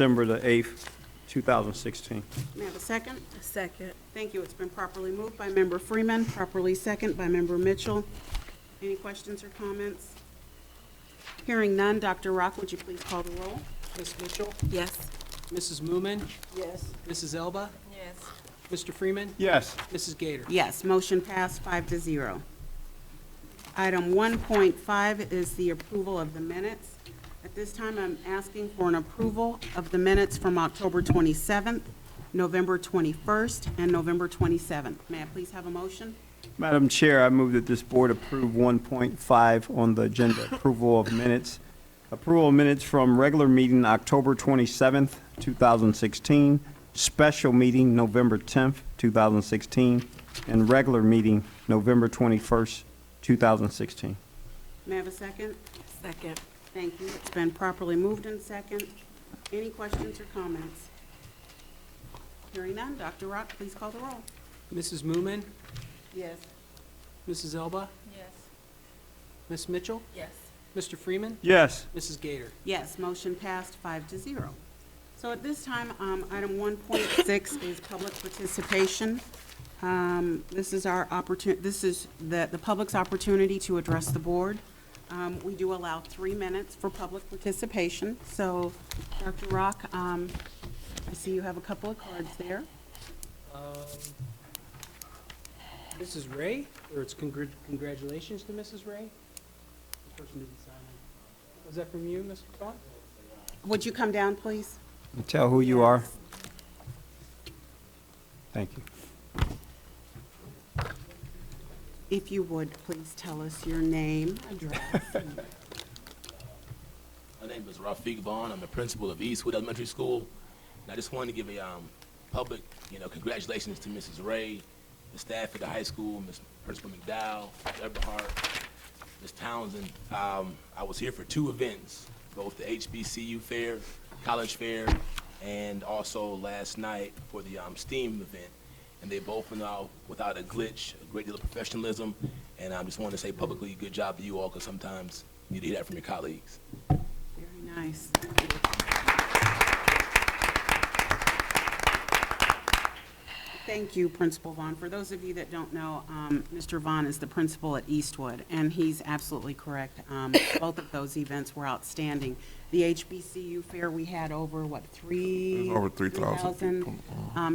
December the 8th, 2016. May I have a second? Second. Thank you. It's been properly moved by Member Freeman, properly second by Member Mitchell. Any questions or comments? Hearing none, Dr. Rock, would you please call the roll? Ms. Mitchell, Yes. Mrs. Moomin, Yes. Mrs. Elba, Yes. Mr. Freeman, Yes. Mrs. Gator. Yes, motion passed 5-0. Item 1.5 is the approval of the minutes. At this time, I'm asking for an approval of the minutes from October 27th, November 21st, and November 27th. May I please have a motion? Madam Chair, I move that this board approve 1.5 on the agenda, approval of minutes. Approval of minutes from regular meeting October 27th, 2016, special meeting November 10th, 2016, and regular meeting November 21st, 2016. May I have a second? Second. Thank you. It's been properly moved and second. Any questions or comments? Hearing none, Dr. Rock, please call the roll. Mrs. Moomin, Yes. Mrs. Elba, Yes. Ms. Mitchell, Yes. Mr. Freeman, Yes. Mrs. Gator. Yes, motion passed 5-0. So at this time, item 1.6 is public participation. This is our opportunity, this is the public's opportunity to address the board. We do allow 3 minutes for public participation. So, Dr. Rock, I see you have a couple of cards there. Mrs. Ray, or it's congratulations to Mrs. Ray? The person didn't sign it. Was that from you, Mr. Vaughn? Would you come down, please? And tell who you are. Thank you. If you would, please tell us your name, address. My name is Rafiq Vaughn. I'm the principal of Eastwood Elementary School. And I just wanted to give a public, congratulations to Mrs. Ray, the staff at the high school, Ms. Principal McDowell, Eberhardt, Ms. Townsend. I was here for 2 events, both the HBCU fair, college fair, and also last night for the STEAM event. And they both went out without a glitch, a great deal of professionalism. And I just want to say publicly, good job to you all, because sometimes you need to hear that from your colleagues. Very nice. Thank you, Principal Vaughn. For those of you that don't know, Mr. Vaughn is the principal at Eastwood, and he's absolutely correct. Both of those events were outstanding. The HBCU fair, we had over, what, over 3,000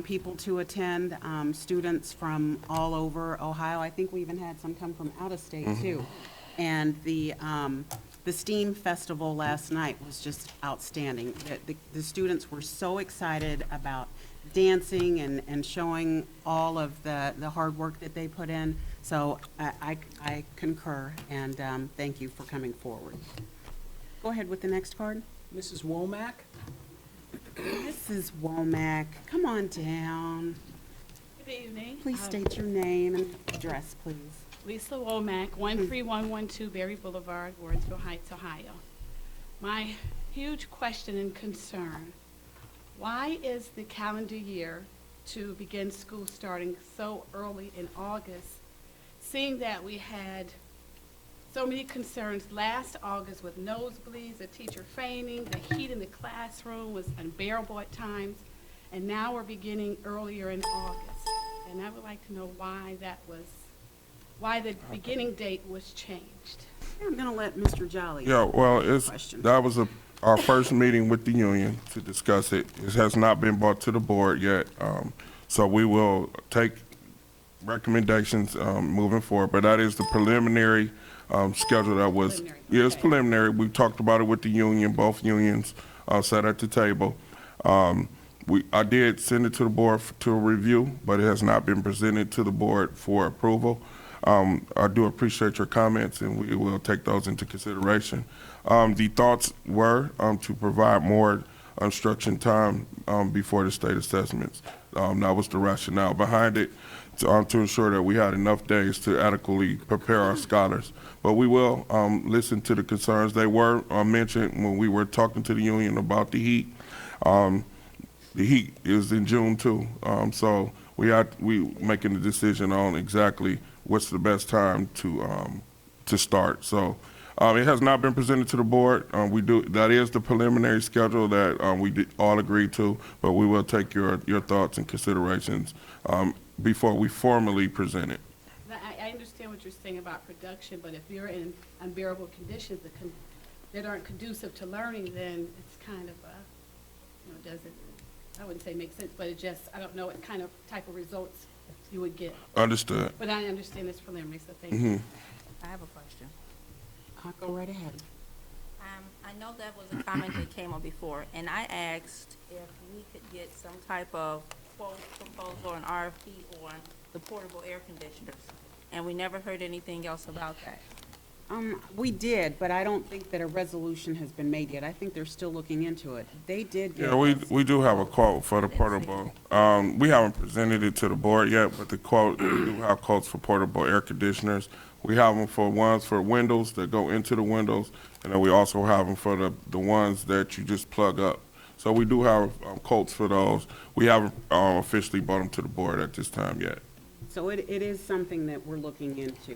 people to attend, students from all over Ohio. I think we even had some come from out of state, too. And the STEAM festival last night was just outstanding. The students were so excited about dancing and showing all of the hard work that they put in. So I concur, and thank you for coming forward. Go ahead with the next card. Mrs. Womack, Mrs. Womack, come on down. Good evening. Please state your name and address, please. Lisa Womack, 13112 Berry Boulevard, Warrensville Heights, Ohio. My huge question and concern, why is the calendar year to begin school starting so early in August, seeing that we had so many concerns last August with nosebleeds, a teacher fainting, the heat in the classroom was unbearable at times, and now we're beginning earlier in August. And I would like to know why the beginning date was changed. I'm going to let Mr. Jolly. Yeah, well, Question. that was our first meeting with the union to discuss it. It has not been brought to the board yet, so we will take recommendations moving forward. But that is the preliminary schedule that was. Preliminary, Yeah, it's okay. preliminary. We talked about it with the union. Both unions sat at the table. I did send it to the board to a review, but it has not been presented to the board for approval. I do appreciate your comments, and we will take those into consideration. The thoughts were to provide more instruction time before the state assessments. That was the rationale behind it, to ensure that we had enough days to adequately prepare our scholars. But we will listen to the concerns. They were mentioned when we were talking to the union about the heat. The heat is in June too, so we making the decision on exactly what's the best time to start. So It has not been presented to the board. That is the preliminary schedule that we did all agreed to, but we will take your thoughts and considerations before we formally present it. I understand what you're saying about production, but if you're in unbearable conditions that aren't conducive to learning, then it's kind of, doesn't, I wouldn't say make sense, but it just, I don't know what kind of type of results you would get. Understood. But I understand it's preliminary, so thank you. I have a question. Go right ahead. I know that was a comment that came up before, and I asked if we could get some type of quote proposal or an RFP on the portable air conditioners, and we never heard anything else about that. We did, but I don't think that a resolution has been made yet. I think they're still looking into it. They did give Yeah, us- we do have a quote for the portable. We haven't presented it to the board yet, but the quote, we do have quotes for portable air conditioners. We have them for ones for windows that go into the windows, and then we also have them for the ones that you just plug up. So we do have quotes for those. We haven't officially brought them to the board at this time yet. So it is something that we're looking into,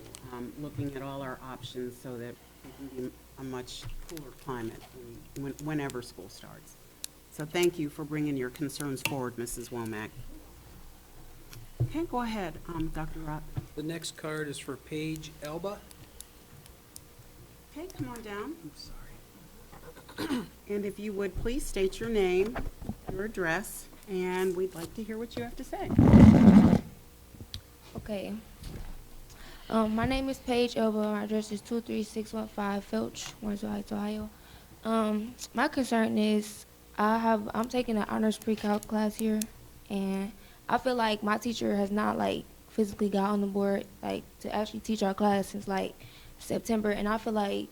looking at all our options so that we can be a much cooler climate whenever school starts. So thank you for bringing your concerns forward, Mrs. Womack. Okay, go ahead, Dr. Rock. The next card is for Paige Elba. Okay, come on down. I'm sorry. And if you would, please state your name, your address, and we'd like to hear what you have to say. Okay. My name is Paige Elba. My address is 23615 Filch, Warrensville Heights, Ohio. My concern is I'm taking an honors pre-calc class here, and I feel like my teacher has not physically got on the board to actually teach our class since September, and I feel like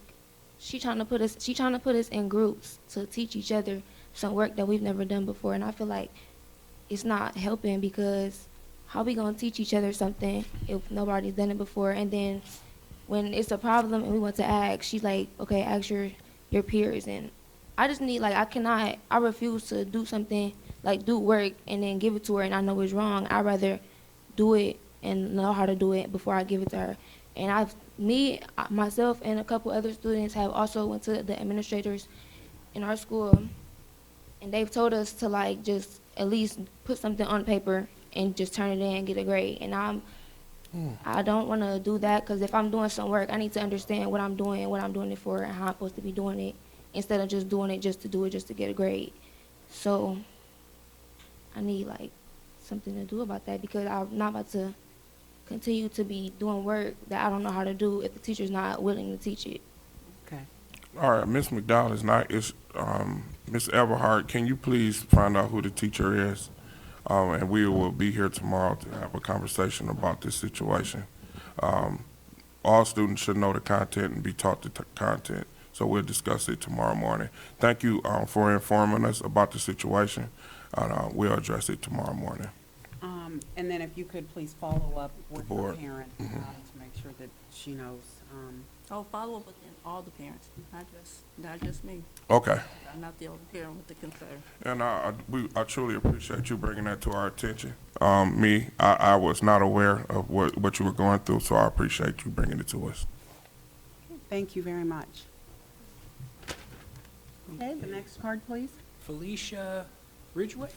she's trying to put us in groups to teach each other some work that we've never done before, and I feel like it's not helping because how we gonna teach each other something if nobody's done it before? And then when it's a problem and we want to ask, she's like, okay, ask your peers. And I just need I refuse to do something do work and then give it to her and I know it's wrong. I'd rather do it and know how to do it before I give it to her. And myself and a couple other students have also went to the administrators in our school, and they've told us to just at least put something on paper and just turn it in and get a grade. And I don't want to do that because if I'm doing some work, I need to understand what I'm doing and what I'm doing it for and how I'm supposed to be doing it instead of just doing it just to do it just to get a grade. So I need something to do about that because I'm not about to continue to be doing work that I don't know how to do if the teacher's not willing to teach it. Okay. All right, Ms. McDowell is not, Ms. Everhart, can you please find out who the teacher is? And we will be here tomorrow to have a conversation about this situation. All students should know the content and be taught the content, so we'll discuss it tomorrow morning. Thank you for informing us about the situation, and we'll address it tomorrow morning. And then if you could please follow up with the Board. parent to make sure that she knows. Follow up with all the parents, not just me. Okay. I'm not the only parent with the concern. And I truly appreciate you bringing that to our attention. I was not aware of what you were going through, so I appreciate you bringing it to us. Thank you very much. Okay, the next card, please. Felicia Ridgway.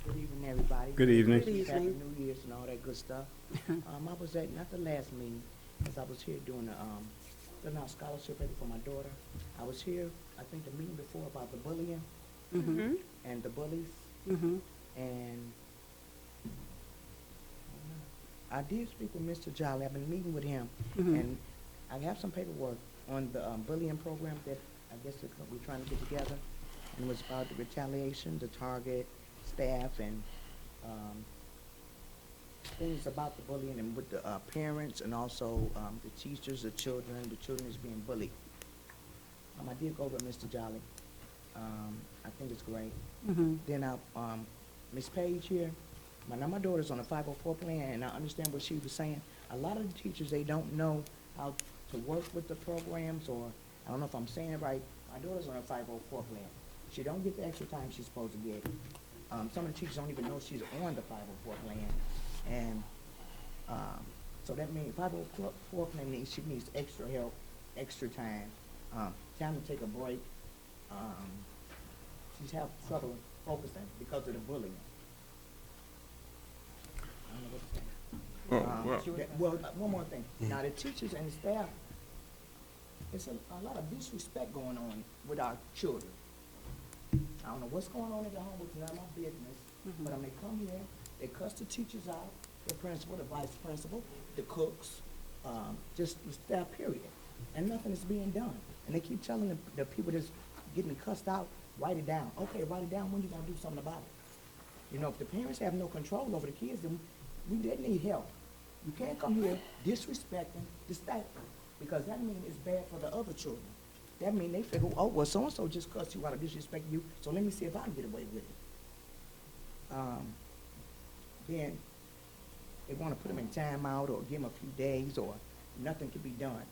Good evening, everybody. Good evening. Good Happy evening. New Year's and all that good stuff. I was at, not the last meeting, because I was here doing the, filling out scholarship ready for my daughter. I was here, I think the meeting before about the bullying Mm-hmm. and the bullies, Mm-hmm. and I did speak with Mr. Jolly. I've been meeting with him, and I have some paperwork on the bullying program that I guess we're trying to get together, and it was about the retaliation, the target, staff, and things about the bullying and with the parents and also the teachers, the children is being bullied. I did go over to Mr. Jolly. I think it's great. Mm-hmm. Then Ms. Page here, now my daughter's on a 504 plan, and I understand what she was saying. A lot of the teachers, they don't know how to work with the programs, or I don't know if I'm saying it right. My daughter's on a 504 plan. She don't get the extra time she's supposed to get. Some of the teachers don't even know she's on the 504 plan. And so that means 504 plan means she needs extra help, extra time, time to take a break. She's having trouble focusing because of the bullying. I don't know what to say. One more thing. Now, the teachers and the staff, it's a lot of disrespect going on with our children. I don't know what's going on at the home, it's not my business, but when they come here, they cuss the teachers out, the principal, the vice principal, the cooks, just the staff, period. And nothing is being done. And they keep telling the people that's getting cussed out, write it down. Okay, write it down, when you gonna do something about it? You know, if the parents have no control over the kids, then they need help. You can't come here disrespecting the staff, because that means it's bad for the other children. That means they figure, oh, well, so-and-so just cussed you out or disrespecting you, so let me see if I can get away with it. Then they want to put them in timeout or give them a few days or nothing can be done.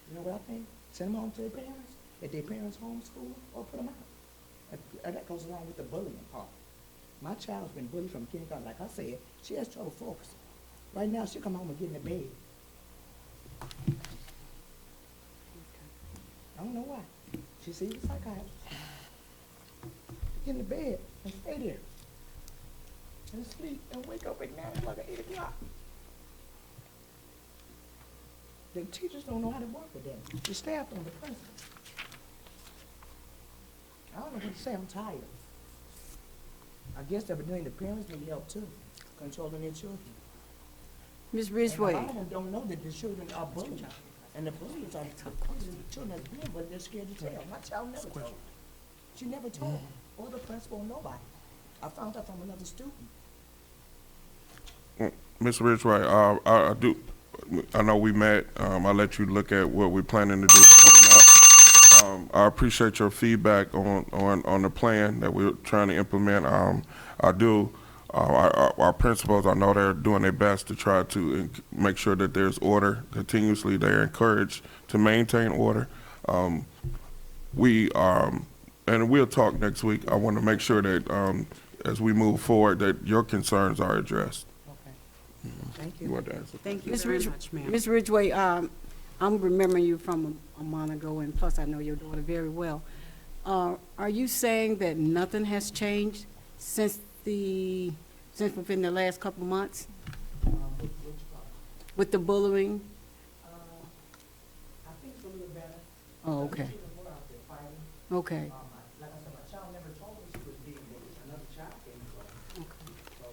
You know what I think? Send them home to their parents, if their parents homeschool, or put them out. And that goes along with the bullying part. My child's been bullied from kindergarten. Like I said, she has trouble focusing. Right now, she'll come home and get in the bed. I don't know why. She sees a psychiatrist. Get in the bed and stay there. And sleep and wake up at 9 o'clock or 8 o'clock. The teachers don't know how to work with them. The staff don't, the principal. I don't know what to say, I'm tired. I guess evidently the parents need help too, controlling their children. Ms. And Ridgway, a lot of them don't know that the children are bullied. And the bullies are the children that's bullied, but they're scared to tell. My child never told. She never told me, or the principal, or nobody. I found out from another student. Ms. Ridgway, I know we met, I'll let you look at what we're planning to do coming up. I appreciate your feedback on the plan that we're trying to implement. Our principals, I know they're doing their best to try to make sure that there's order continuously. They're encouraged to maintain order. And we'll talk next week. I want to make sure that as we move forward, that your concerns are addressed. Okay. Thank you. You want to answer? Thank you Ms. very much, ma'am. Ms. Ridgway, I'm remembering you from a month ago, and plus I know your daughter very well. Are you saying that nothing has changed since within the last couple months with the bullying? I think it's a little better. Oh, okay. We're out there fighting. Okay. Like I said, my child never told me she was being bullied. Another child came to her. Okay. So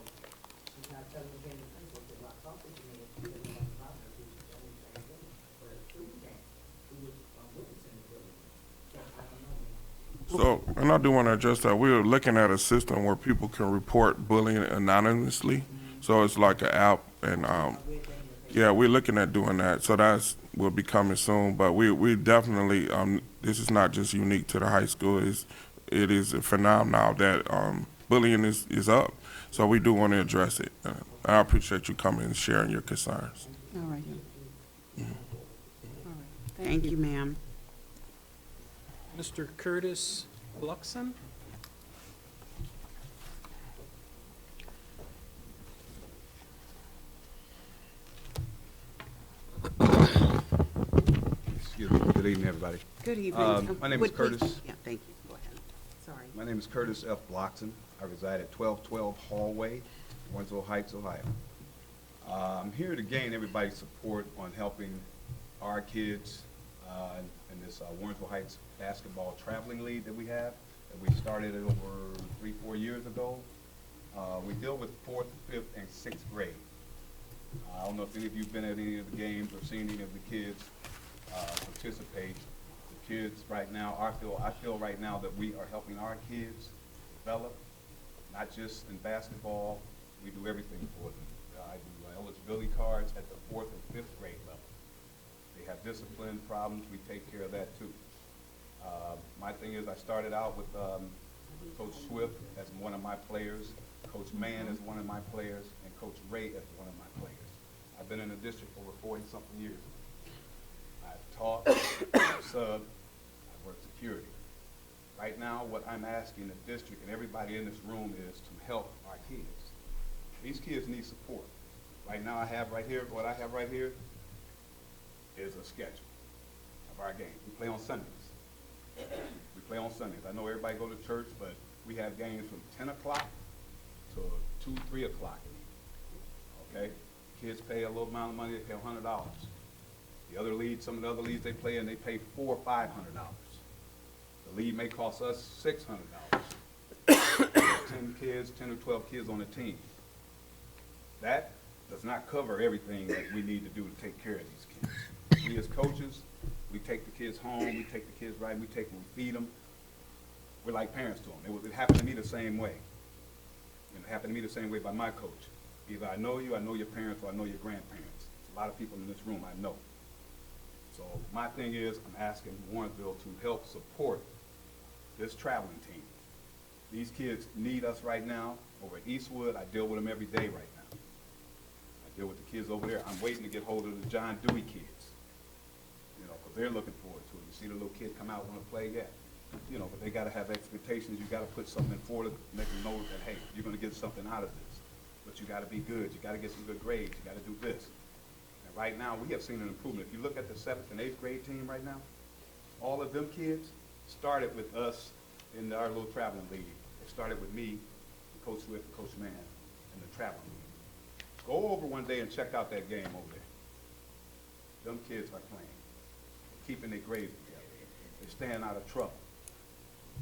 she's not telling me anything. So she's not talking to me. She doesn't want to talk to me. She's telling me the same thing. But a student came who was witnessing the bullying. So I don't know. So, and I do want to address that. We're looking at a system where people can report bullying anonymously. So it's like an app, and yeah, we're looking at doing that. So will be coming soon. But we definitely, this is not just unique to the high school. It is a phenomenon that bullying is up. So we do want to address it. I appreciate you coming and sharing your concerns. All right. All right. Thank you, ma'am. Mr. Curtis Bluxon? Excuse me. Good evening, everybody. Good evening. My name is Please- Curtis. Yeah, thank you. Go ahead. Sorry. My name is Curtis F. Bloxon. I reside at 1212 Hallway, Warrensville Heights, Ohio. I'm here to gain everybody's support on helping our kids in this Warrensville Heights basketball traveling league that we have, that we started it over 3-4 years ago. We deal with 4th, 5th, and 6th grade. I don't know if any of you have been at any of the games or seen any of the kids participate. The kids right now, I feel right now that we are helping our kids develop, not just in basketball, we do everything for them. I do eligibility cards at the 4th and 5th grade level. They have discipline problems, we take care of that too. My thing is, I started out with Coach Swift as one of my players, Coach Mann as one of my players, and Coach Ray as one of my players. I've been in the district for over 40-something years. I've taught, I've subbed, I've worked security. Right now, what I'm asking the district and everybody in this room is to help our kids. These kids need support. Right now, what I have right here is a schedule of our games. We play on Sundays. We play on Sundays. I know everybody go to church, but we have games from 10 o'clock to 2, 3 o'clock. Okay? Kids pay a little amount of money, they pay $100. The other leagues, some of the other leagues they play in, they pay $400 or $500. The league may cost us $600. 10 or 12 kids on a team. That does not cover everything that we need to do to take care of these kids. We as coaches, we take the kids home, we take the kids right, we take them, we feed them. We're like parents to them. It happened to me the same way. And it happened to me the same way by my coach. Either I know you, I know your parents, or I know your grandparents. A lot of people in this room I know. So my thing is, I'm asking Warrensville to help support this traveling team. These kids need us right now. Over at Eastwood, I deal with them every day right now. I deal with the kids over there. I'm waiting to get hold of the John Dewey kids, because they're looking forward to it. You see the little kid come out, want to play, yeah. But they got to have expectations. You got to put something forward to make them know that, hey, you're going to get something out of this. But you got to be good. You got to get some good grades. You got to do this. And right now, we have seen an improvement. If you look at the 7th and 8th grade team right now, all of them kids started with us in our little traveling league. It started with me, Coach Swift, and Coach Mann in the traveling league. Go over one day and check out that game over there. Them kids are playing, keeping their grades together. They're staying out of trouble.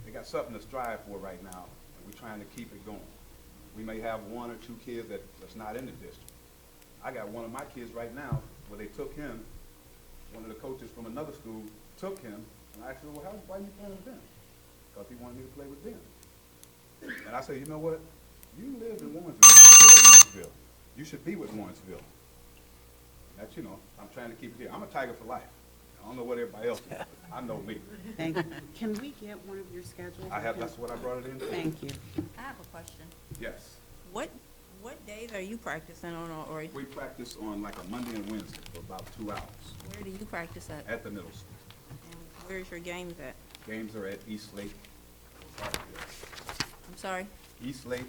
They got something to strive for right now, and we're trying to keep it going. We may have 1 or 2 kids that's not in the district. I got one of my kids right now where they took him, one of the coaches from another school took him, and I asked him, well, why are you playing with them? Because he wanted me to play with them. And I said, you know what? You live in Warrensville. You should be with Warrensville. That's, I'm trying to keep it here. I'm a Tiger for life. I don't know what everybody else is, but I know me. Thank you. Can we get one of your schedules? That's what I brought it in. Thank you. I have a question. Yes. What days are you practicing on, or We practice on like a Monday and Wednesday for about 2 hours where do you practice at? at the middle school. And where's your games at? Games are at East Lake. I'm sorry? East Lake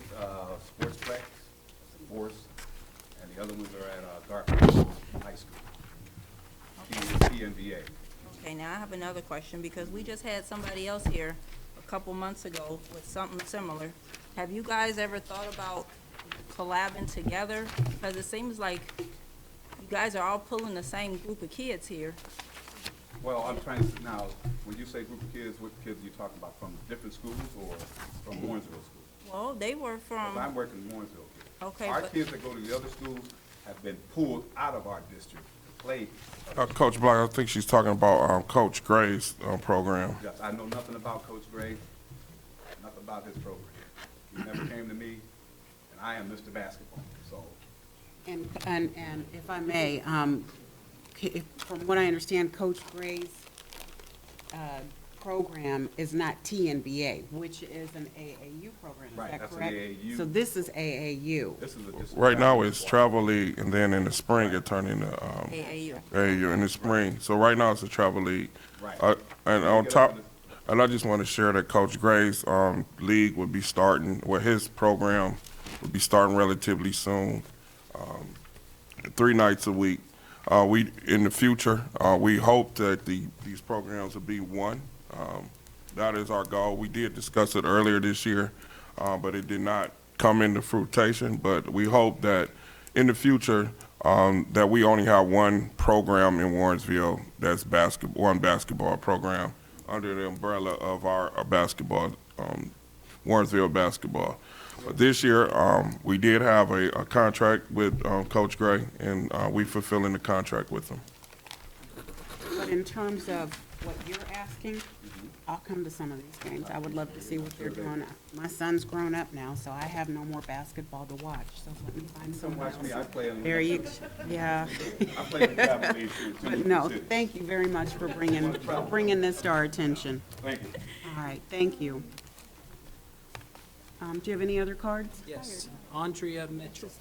Sportsplex, Force, and the other ones are at Garfield High School. PNBA. Okay, now I have another question, because we just had somebody else here a couple months ago with something similar. Have you guys ever thought about collabing together? Because it seems like you guys are all pulling the same group of kids here. Well, I'm trying to, now, when you say group of kids, what kids are you talking about? From different schools or from Warrensville schools? Well, they were from, 'Cause I'm working in Warrensville kids. Okay, Our but- kids that go to the other schools have been pulled out of our district to play. Coach Black, I think she's talking about Coach Gray's program. Yes, I know nothing about Coach Gray, nothing about his program. He never came to me, and I am Mr. Basketball, so. And if I may, from what I understand, Coach Gray's program is not TNBA, which is an AAU program. Is Right, that that's an correct? AAU. So this is AAU. This is Right now, it's Travel League, and then in the spring, it turned into AAU. AAU in the spring. So right now, it's a Travel League. Right. And on top, and I just want to share that Coach Gray's league would be starting, his program would be starting relatively soon, 3 nights a week. In the future, we hope that these programs will be one. That is our goal. We did discuss it earlier this year, but it did not come into fruition. But we hope that in the future, that we only have one program in Warrensville that's one basketball program under the umbrella of our basketball, Warrensville basketball. This year, we did have a contract with Coach Gray, and we fulfilling the contract with him. But in terms of what you're asking, I'll come to some of these games. I would love to see what they're doing. My son's grown up now, so I have no more basketball to watch, so let me find Come someone watch me, I else. play in. There you, yeah. I play in the Travel League too. But no, thank you very much for bringing this to our attention. Thank you. All right, thank you. Do you have any other cards? Yes, Andrea Mitchell.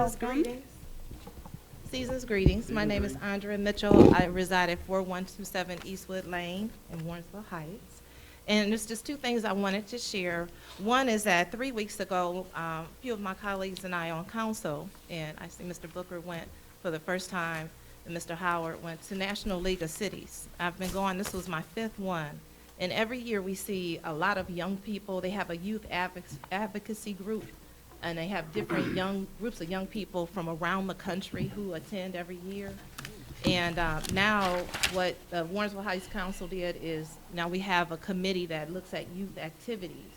Welcome. Season's greetings. My name is Andrea Mitchell. I reside at 4127 Eastwood Lane in Warrensville Heights. And there's just two things I wanted to share. One is that 3 weeks ago, a few of my colleagues and I on council, and I see Mr. Booker went for the first time, and Mr. Howard went to National League of Cities. I've been going, this was my 5th one. And every year we see a lot of young people. They have a youth advocacy group, and they have different groups of young people from around the country who attend every year. And now what the Warrensville Heights Council did is, now we have a committee that looks at youth activities.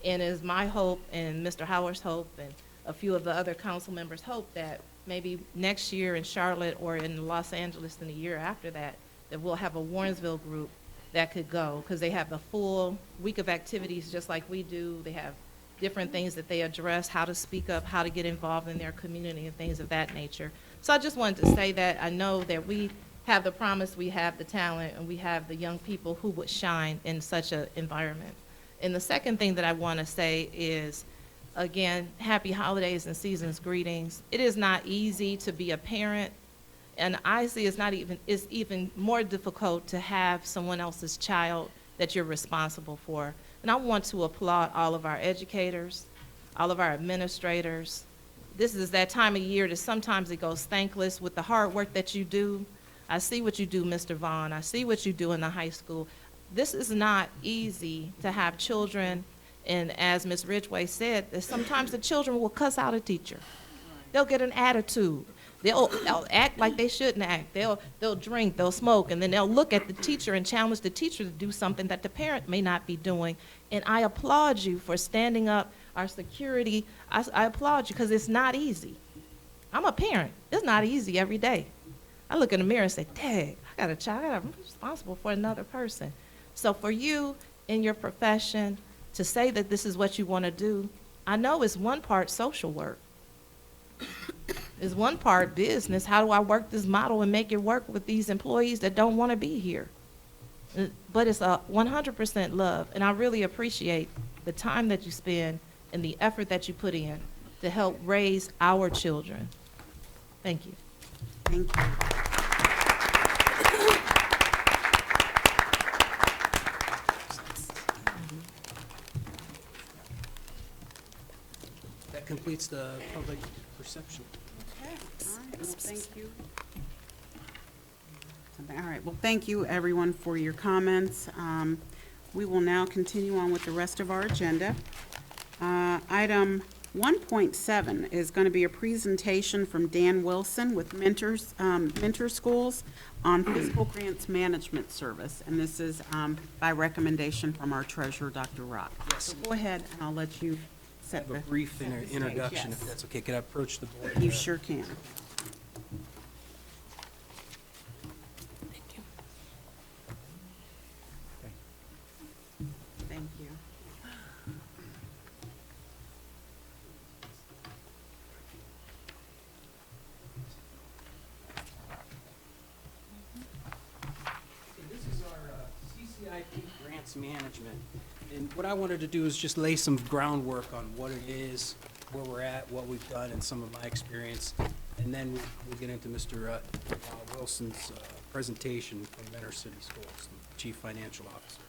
And it is my hope and Mr. Howard's hope and a few of the other council members' hope that maybe next year in Charlotte or in Los Angeles in the year after that, that we'll have a Warrensville group that could go, because they have the full week of activities just like we do. They have different things that they address, how to speak up, how to get involved in their community and things of that nature. So I just wanted to say that I know that we have the promise, we have the talent, and we have the young people who would shine in such an environment. And the second thing that I want to say is, again, happy holidays and season's greetings. It is not easy to be a parent, and I see it's even more difficult to have someone else's child that you're responsible for. And I want to applaud all of our educators, all of our administrators. This is that time of year that sometimes it goes thankless with the hard work that you do. I see what you do, Mr. Vaughn. I see what you do in the high school. This is not easy to have children, and as Ms. Ridgway said, that sometimes the children will cuss out a teacher. They'll get an attitude. They'll act like they shouldn't act. They'll drink, they'll smoke, and then they'll look at the teacher and challenge the teacher to do something that the parent may not be doing. And I applaud you for standing up. Our security, I applaud you, because it's not easy. I'm a parent. It's not easy every day. I look in the mirror and say, dang, I got a child. I'm responsible for another person. So for you in your profession to say that this is what you want to do, I know it's one part social work. It's one part business. How do I work this model and make it work with these employees that don't want to be here? But it's a 100% love, and I really appreciate the time that you spend and the effort that you put in to help raise our children. Thank you. Thank you. That completes the public perception. Okay, all right, well, thank you. All right, well, thank you, everyone, for your comments. We will now continue on with the rest of our agenda. Item 1.7 is going to be a presentation from Dan Wilson with Mentor Schools on Fiscal Grants Management Service, and this is by recommendation from our treasurer, Dr. Rock. Yes. So go ahead, and I'll let you set Have the a brief set the stage. introduction, Yes. if that's okay. Can I approach the board? You sure can. Thank you. Thank you. This is our CCIP grants management. And what I wanted to do is just lay some groundwork on what it is, where we're at, what we've done, and some of my experience. And then we'll get into Mr. Wilson's presentation from Mentor City Schools, the Chief Financial Officer.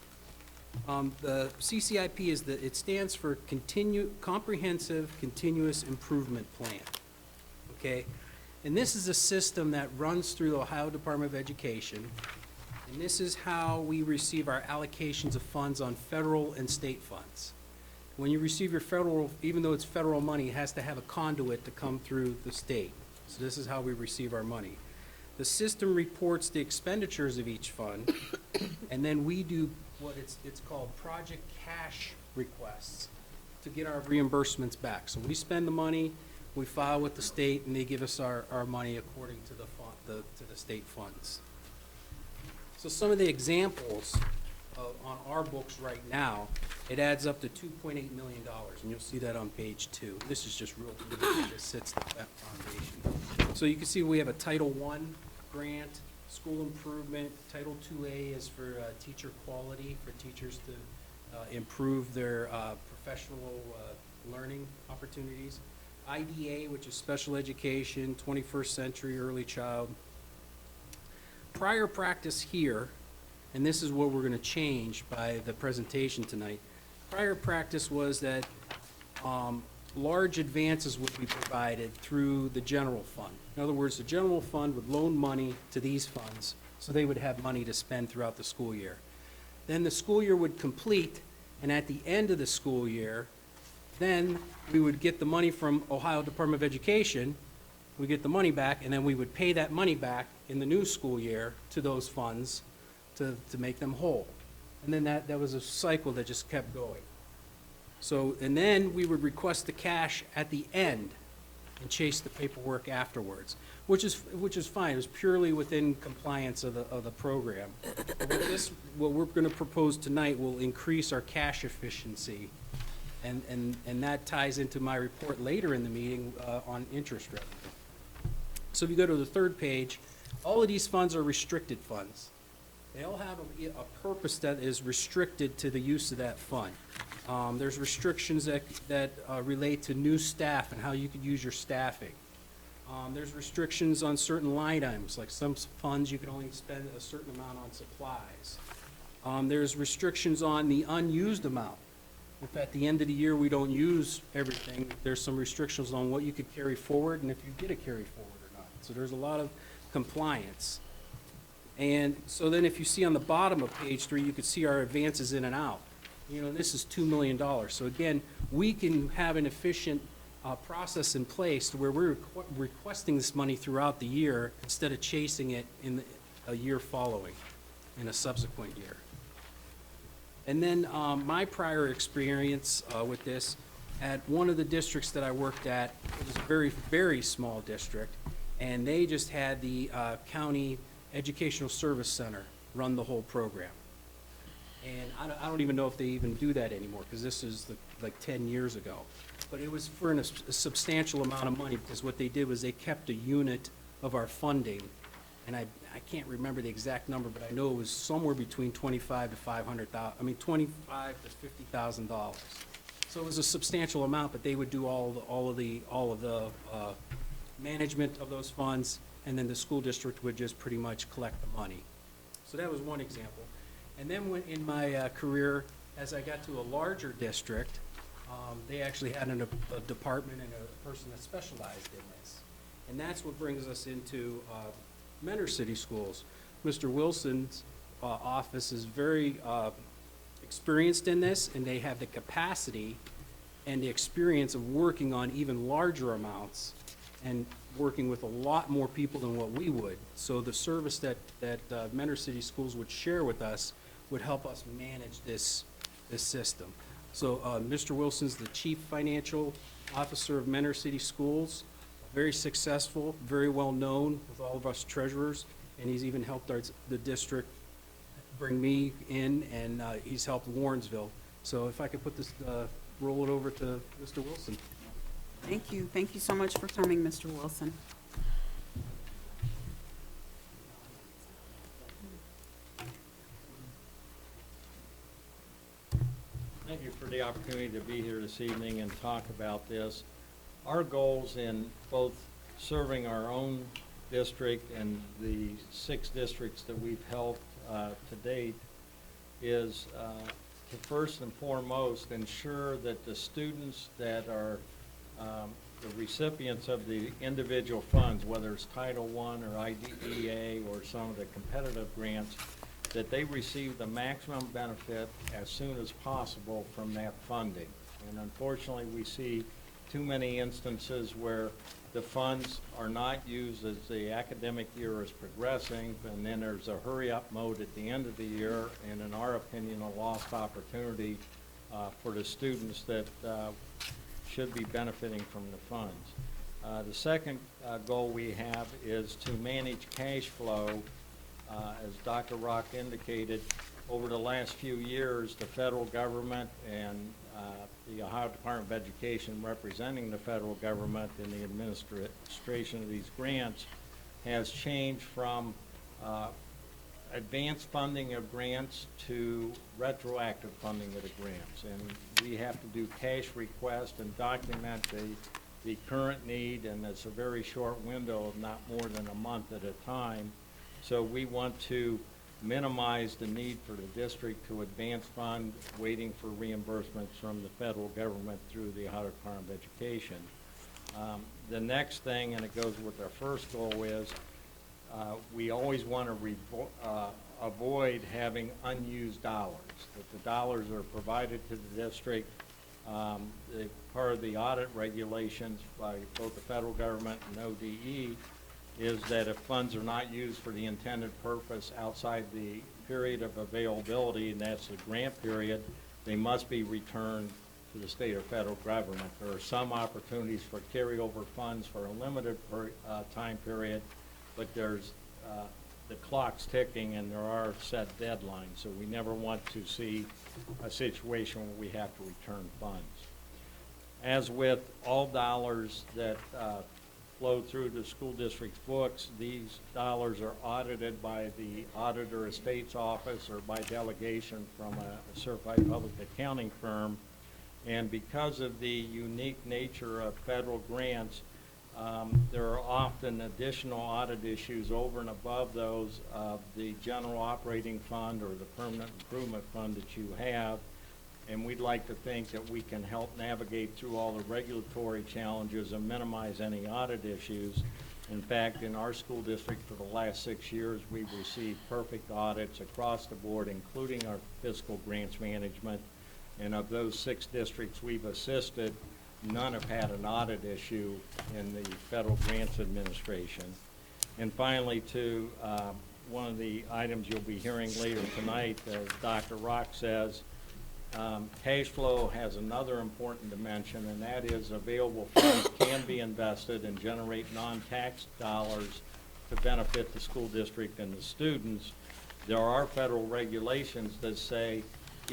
The CCIP it stands for Comprehensive Continuous Improvement Plan, okay? And this is a system that runs through the Ohio Department of Education, and this is how we receive our allocations of funds on federal and state funds. When you receive your federal, even though it's federal money, it has to have a conduit to come through the state. So this is how we receive our money. The system reports the expenditures of each fund, and then we do what it's called project cash requests to get our reimbursements back. So we spend the money, we file with the state, and they give us our money according to the state funds. So some of the examples on our books right now, it adds up to $2.8 million, and you'll see that on page 2. This is just real brief. This sets the foundation. So you can see we have a Title I grant, school improvement. Title IIA is for teacher quality, for teachers to improve their professional learning opportunities. IDA, which is special education, 21st century early child. Prior practice here, and this is what we're going to change by the presentation tonight. Prior practice was that large advances would be provided through the general fund. In other words, the general fund would loan money to these funds, so they would have money to spend throughout the school year. Then the school year would complete, and at the end of the school year, then we would get the money from Ohio Department of Education, we get the money back, and then we would pay that money back in the new school year to those funds to make them whole. And then that was a cycle that just kept going. So, and then we would request the cash at the end and chase the paperwork afterwards, which is fine. It was purely within compliance of the program. But with this, what we're going to propose tonight will increase our cash efficiency, and that ties into my report later in the meeting on interest revenue. So if you go to the third page, all of these funds are restricted funds. They all have a purpose that is restricted to the use of that fund. There's restrictions that relate to new staff and how you could use your staffing. There's restrictions on certain line items, like some funds you can only spend a certain amount on supplies. There's restrictions on the unused amount. If at the end of the year we don't use everything, there's some restrictions on what you could carry forward and if you get a carry forward or not. So there's a lot of compliance. And so then if you see on the bottom of page 3, you could see our advances in and out. You know, this is $2 million. So again, we can have an efficient process in place to where we're requesting this money throughout the year instead of chasing it in a year following, in a subsequent year. And then my prior experience with this, at one of the districts that I worked at, it was a very, very small district, and they just had the county educational service center run the whole program. And I don't even know if they even do that anymore, because this is like 10 years ago. But it was for a substantial amount of money, because what they did was they kept a unit of our funding, and I can't remember the exact number, but I know it was somewhere between $25,000 to $500,000. I mean, $25,000 to $50,000. So it was a substantial amount, but they would do all of the management of those funds, and then the school district would just pretty much collect the money. So that was one example. And then when in my career, as I got to a larger district, they actually had a department and a person that specialized in this. And that's what brings us into Mentor City Schools. Mr. Wilson's office is very experienced in this, and they have the capacity and the experience of working on even larger amounts and working with a lot more people than what we would. So the service that Mentor City Schools would share with us would help us manage this system. So Mr. Wilson's the Chief Financial Officer of Mentor City Schools, very successful, very well known with all of us treasurers, and he's even helped the district bring me in, and he's helped Warrensville. So if I could put this, roll it over to Mr. Wilson. Thank you. Thank you so much for coming, Mr. Wilson. Thank you for the opportunity to be here this evening and talk about this. Our goals in both serving our own district and the 6 districts that we've helped to date is to first and foremost ensure that the students that are the recipients of the individual funds, whether it's Title I or IDEA or some of the competitive grants, that they receive the maximum benefit as soon as possible from that funding. And unfortunately, we see too many instances where the funds are not used as the academic year is progressing, and then there's a hurry-up mode at the end of the year, and in our opinion, a lost opportunity for the students that should be benefiting from the funds. The second goal we have is to manage cash flow. As Dr. Rock indicated, over the last few years, the federal government and the Ohio Department of Education representing the federal government in the administration of these grants has changed from advanced funding of grants to retroactive funding of the grants. And we have to do cash requests and document the current need, and it's a very short window of not more than a month at a time. So we want to minimize the need for the district to advance fund waiting for reimbursements from the federal government through the Ohio Department of Education. The next thing, and it goes with our first goal, is we always want to avoid having unused dollars, that the dollars are provided to the district. Part of the audit regulations by both the federal government and ODE is that if funds are not used for the intended purpose outside the period of availability, and that's the grant period, they must be returned to the state or federal government. There are some opportunities for carryover funds for a limited time period, but there's the clock's ticking and there are set deadlines, so we never want to see a situation where we have to return funds. As with all dollars that flow through the school district's books, these dollars are audited by the auditor estate's office or by delegation from a certified public accounting firm. And because of the unique nature of federal grants, there are often additional audit issues over and above those of the general operating fund or the permanent improvement fund that you have. And we'd like to think that we can help navigate through all the regulatory challenges and minimize any audit issues. In fact, in our school district for the last 6 years, we've received perfect audits across the board, including our fiscal grants management. And of those 6 districts we've assisted, none have had an audit issue in the federal grants administration. And finally, to one of the items you'll be hearing later tonight, as Dr. Rock says, cash flow has another important dimension, and that is available funds can be invested and generate non-tax dollars to benefit the school district and the students. There are federal regulations that say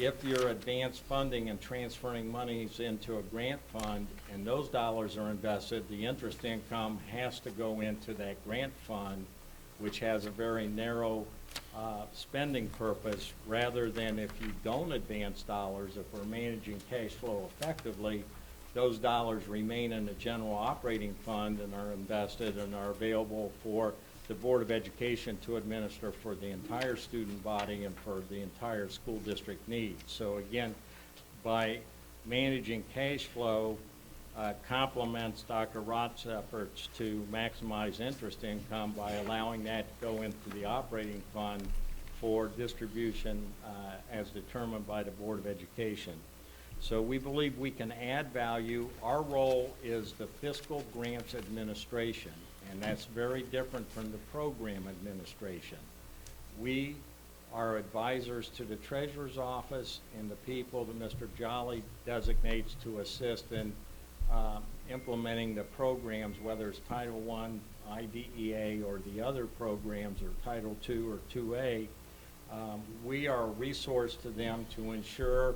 if you're advance funding and transferring monies into a grant fund and those dollars are invested, the interest income has to go into that grant fund, which has a very narrow spending purpose, rather than if you don't advance dollars, if we're managing cash flow effectively, those dollars remain in the general operating fund and are invested and are available for the Board of Education to administer for the entire student body and for the entire school district needs. So again, by managing cash flow complements Dr. Rott's efforts to maximize interest income by allowing that to go into the operating fund for distribution as determined by the Board of Education. So we believe we can add value. Our role is the fiscal grants administration, and that's very different from the program administration. We are advisors to the Treasurer's Office and the people that Mr. Jolly designates to assist in implementing the programs, whether it's Title I, IDEA, or the other programs, or Title II or 2A. We are a resource to them to ensure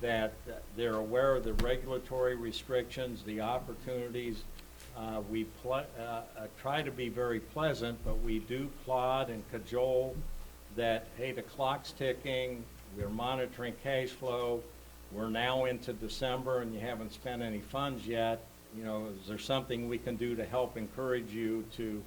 that they're aware of the regulatory restrictions, the opportunities. We try to be very pleasant, but we do plod and cajole that, hey, the clock's ticking, we're monitoring cash flow, we're now into December and you haven't spent any funds yet. You know, is there something we can do to help encourage you to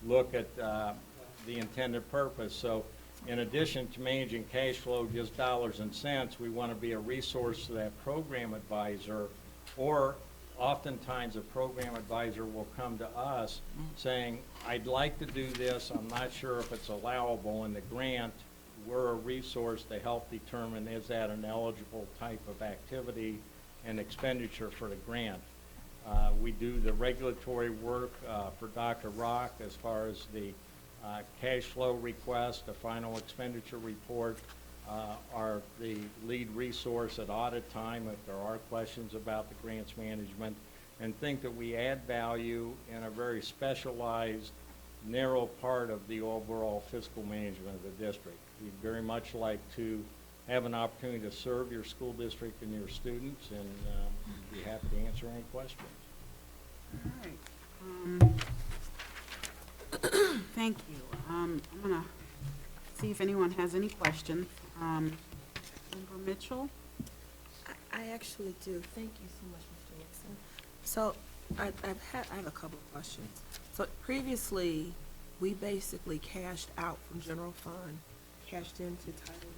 look at the intended purpose? So in addition to managing cash flow, just dollars and cents, we want to be a resource to that program advisor, or oftentimes a program advisor will come to us saying, I'd like to do this, I'm not sure if it's allowable in the grant. We're a resource to help determine is that an eligible type of activity and expenditure for the grant. We do the regulatory work for Dr. Rock as far as the cash flow request, the final expenditure report, are the lead resource at audit time if there are questions about the grants management, and think that we add value in a very specialized, narrow part of the overall fiscal management of the district. We'd very much like to have an opportunity to serve your school district and your students, and be happy to answer any questions. All right. Thank you. I'm gonna see if anyone has any questions. Member Mitchell? I actually do. Thank you so much, Mr. Nixon. So I have a couple of questions. So previously, we basically cashed out from general fund, cashed into Title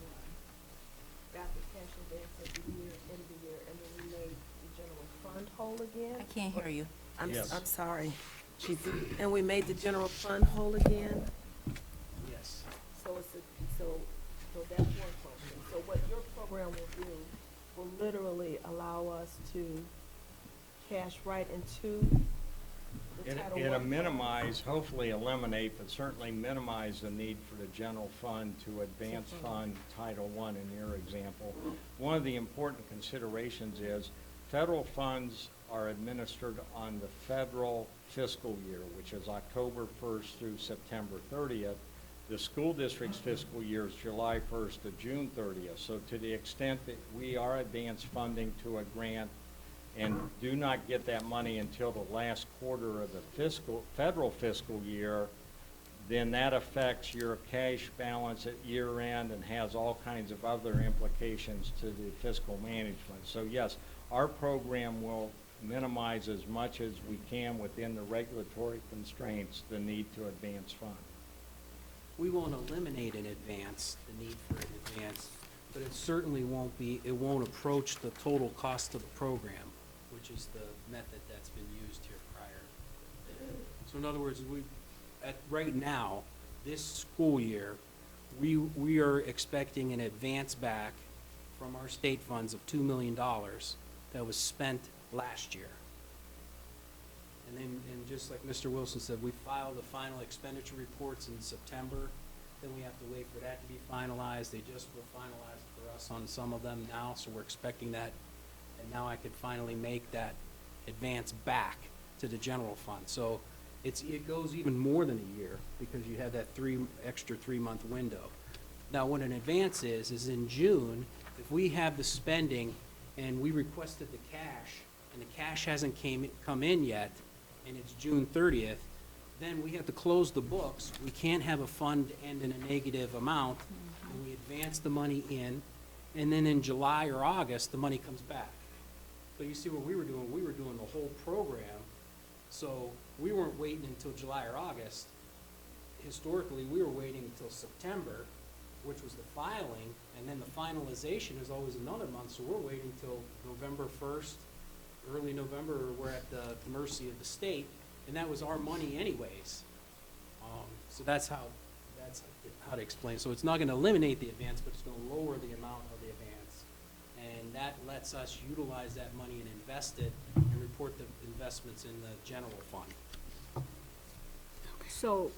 I, got the cash advance at the year, end of the year, and then we made the general fund whole again? I can't hear you. Yes. I'm sorry. And we made the general fund whole again? Yes. So that's one question. So what your program will do will literally allow us to cash right into the Title I It'll fund? minimize, hopefully eliminate, but certainly minimize the need for the general fund to advance fund Title I in your example. One of the important considerations is federal funds are administered on the federal fiscal year, which is October 1st through September 30th. The school district's fiscal year is July 1st to June 30th. So to the extent that we are advance funding to a grant and do not get that money until the last quarter of the federal fiscal year, then that affects your cash balance at year end and has all kinds of other implications to the fiscal management. So yes, our program will minimize as much as we can within the regulatory constraints the need to advance fund. We won't eliminate in advance, the need for an advance, but it certainly won't approach the total cost of the program, which is the method that's been used here prior. So in other words, right now, this school year, we are expecting an advance back from our state funds of $2 million that was spent last year. And just like Mr. Wilson said, we file the final expenditure reports in September. Then we have to wait for that to be finalized. They just were finalized for us on some of them now, so we're expecting that. And now I could finally make that advance back to the general fund. So it goes even more than a year because you have that extra 3-month window. Now, what an advance is in June, if we have the spending and we requested the cash and the cash hasn't come in yet, and it's June 30th, then we have to close the books. We can't have a fund end in a negative amount, and we advance the money in, and then in July or August, the money comes back. So you see what we were doing? We were doing the whole program, so we weren't waiting until July or August. Historically, we were waiting until September, which was the filing, and then the finalization is always another month, so we're waiting until November 1st, early November, or we're at the mercy of the state, and that was our money anyways. So that's how to explain. So it's not going to eliminate the advance, but it's going to lower the amount of the advance. And that lets us utilize that money and invest it and report the investments in the general fund. So,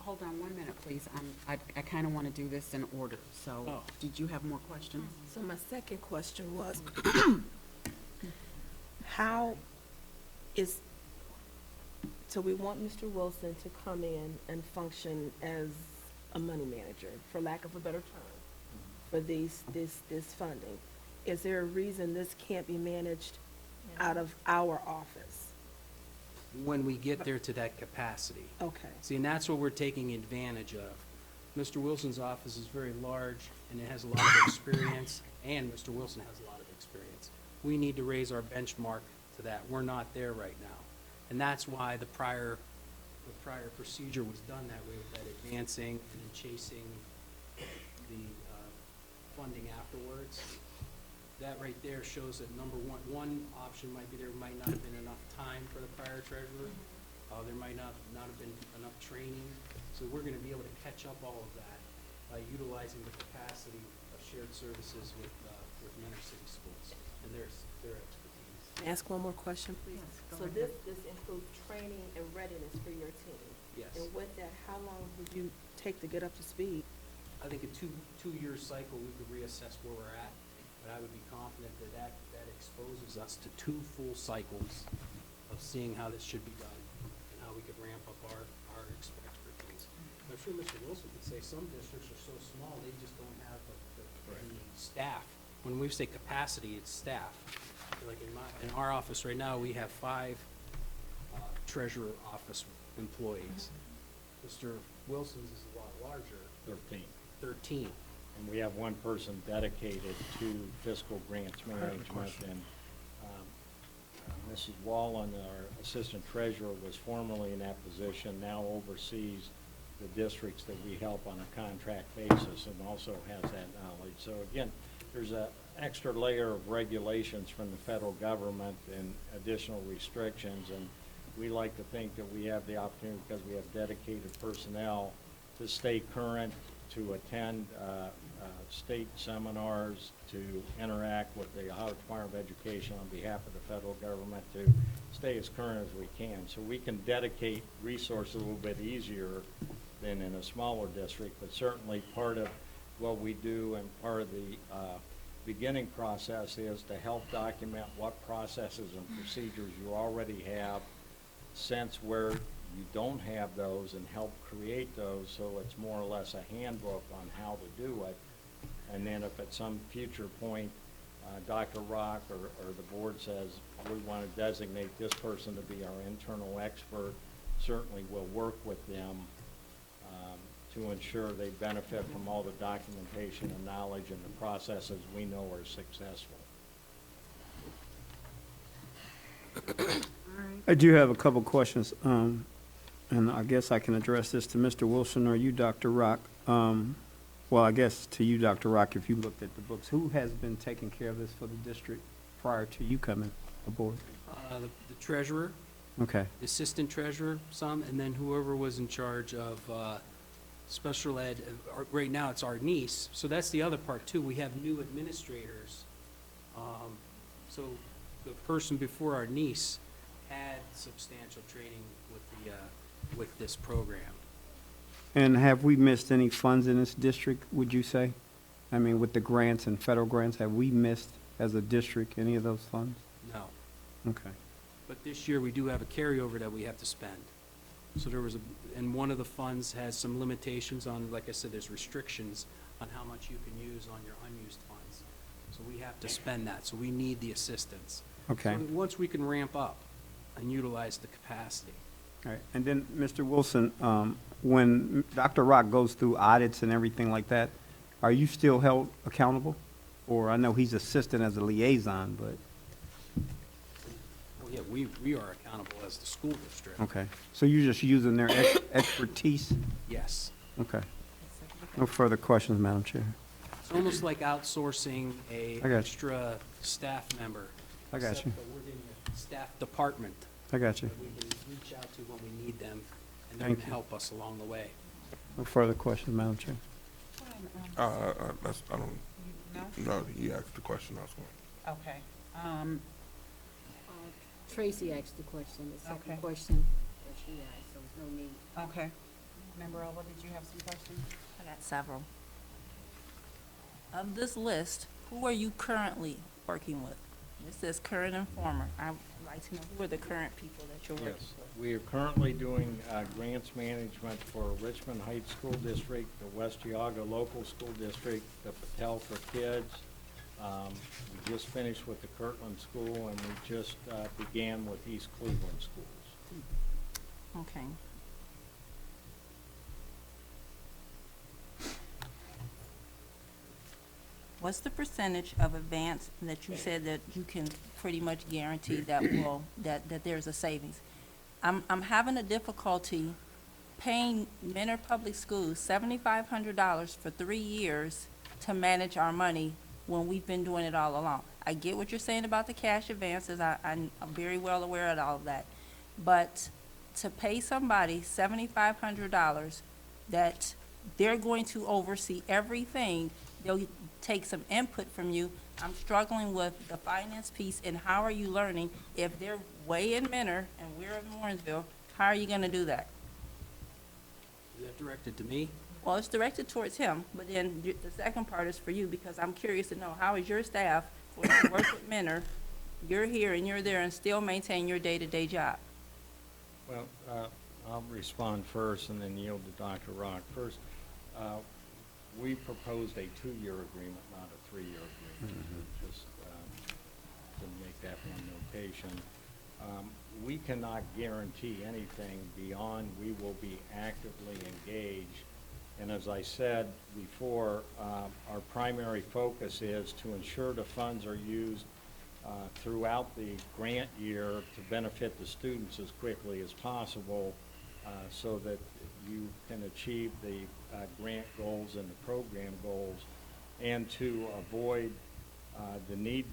Hold on 1 minute, please. I kind of want to do this in order. So, did you have more questions? So my second question was, so we want Mr. Wilson to come in and function as a money manager, for lack of a better term, for this funding. Is there a reason this can't be managed out of our office? When we get there to that capacity. Okay. See, and that's what we're taking advantage of. Mr. Wilson's office is very large, and it has a lot of experience, and Mr. Wilson has a lot of experience. We need to raise our benchmark to that. We're not there right now. And that's why the prior procedure was done that way, with that advancing and then chasing the funding afterwards. That right there shows that number one option might be there might not have been enough time for the prior treasurer. There might not have been enough training. So we're going to be able to catch up all of that by utilizing the capacity of shared services with Mentor City Schools and their expertise. Can I ask one more question, please? Yes, go So ahead. this includes training and readiness for your team? Yes. And with that, how long would you take to get up to speed? I think a two-year cycle, we could reassess where we're at, but I would be confident that exposes us to 2 full cycles of seeing how this should be done and how we could ramp up our expertise. I'm sure Mr. Wilson could say some districts are so small, they just don't have the staff. When we say capacity, it's staff. Like in our office right now, we have 5 treasurer office employees. Mr. Wilson's is a lot larger. 13. And we have one person dedicated to fiscal grants management, and Mrs. Wallen, our assistant treasurer, was formerly in that position, now oversees the districts that we help on a contract basis and also has that knowledge. So again, there's an extra layer of regulations from the federal government and additional restrictions, and we like to think that we have the opportunity, because we have dedicated personnel, to stay current, to attend state seminars, to interact with the Ohio Department of Education on behalf of the federal government, to stay as current as we can. So we can dedicate resources a little bit easier than in a smaller district, but certainly part of what we do and part of the beginning process is to help document what processes and procedures you already have, sense where you don't have those, and help create those so it's more or less a handbook on how to do it. And then if at some future point Dr. Rock or the board says we want to designate this person to be our internal expert, certainly we'll work with them to ensure they benefit from all the documentation and knowledge and the processes we know are successful. I do have a couple questions, and I guess I can address this to Mr. Wilson or you, Dr. Rock. Well, I guess to you, Dr. Rock, if you looked at the books, who has been taking care of this for the district prior to you coming aboard? The treasurer, Okay, the assistant treasurer, some, and then whoever was in charge of special ed. Right now, it's our niece, so that's the other part too. We have new administrators. So the person before our niece had substantial training with this program. and have we missed any funds in this district, would you say? I mean, with the grants and federal grants, have we missed, as a district, any of those funds? No. Okay. But this year, we do have a carryover that we have to spend. So there was and one of the funds has some limitations on, like I said, there's restrictions on how much you can use on your unused funds. So we have to spend that, so we need the assistance. Okay. So once we can ramp up and utilize the capacity. All right, and then, Mr. Wilson, when Dr. Rock goes through audits and everything like that, are you still held accountable? Or, I know he's assistant as a liaison, but, Well, yeah, we are accountable as the school district. okay. So you're just using their expertise? Yes. Okay. No further questions, Madam Chair. It's almost like outsourcing a I got you. extra staff member. I got except you. that we're in a staff department I got you. that we can reach out to when we need them, and they're Thank going to you. help us along the way. No further questions, Madam Chair. I don't, no, he asked the question, I was going. Okay. Tracy asked the question, the Okay. second question that she asked, so there's no need. Okay. Member Ola, did you have some questions? I got several. Of this list, who are you currently working with? It says current and former. I'd like to know who are the current people that you're working Yes, with. we are currently doing grants management for Richmond Heights School District, the West Geauga Local School District, the Patel for Kids. We just finished with the Kirtland School, and we just began with East Cleveland Schools. Okay. What's the percentage of advance that you said that you can pretty much guarantee that that there's a savings? I'm having a difficulty paying Mentor Public Schools $7,500 for 3 years to manage our money when we've been doing it all along. I get what you're saying about the cash advances. I'm very well aware of all of that. But to pay somebody $7,500 that they're going to oversee everything, they'll take some input from you. I'm struggling with the finance piece, and how are you learning if they're way in Mentor and we're in Warrensville? How are you going to do that? Is that directed to me? Well, it's directed towards him, but then the second part is for you, because I'm curious to know, how is your staff going to work with Mentor? You're here and you're there and still maintain your day-to-day job. Well, I'll respond first and then yield to Dr. Rock. First, we proposed a 2-year agreement, not a 3-year agreement, just to make that one notation. We cannot guarantee anything beyond we will be actively engaged. And as I said before, our primary focus is to ensure the funds are used throughout the grant year to benefit the students as quickly as possible so that you can achieve the grant goals and the program goals, and to avoid the need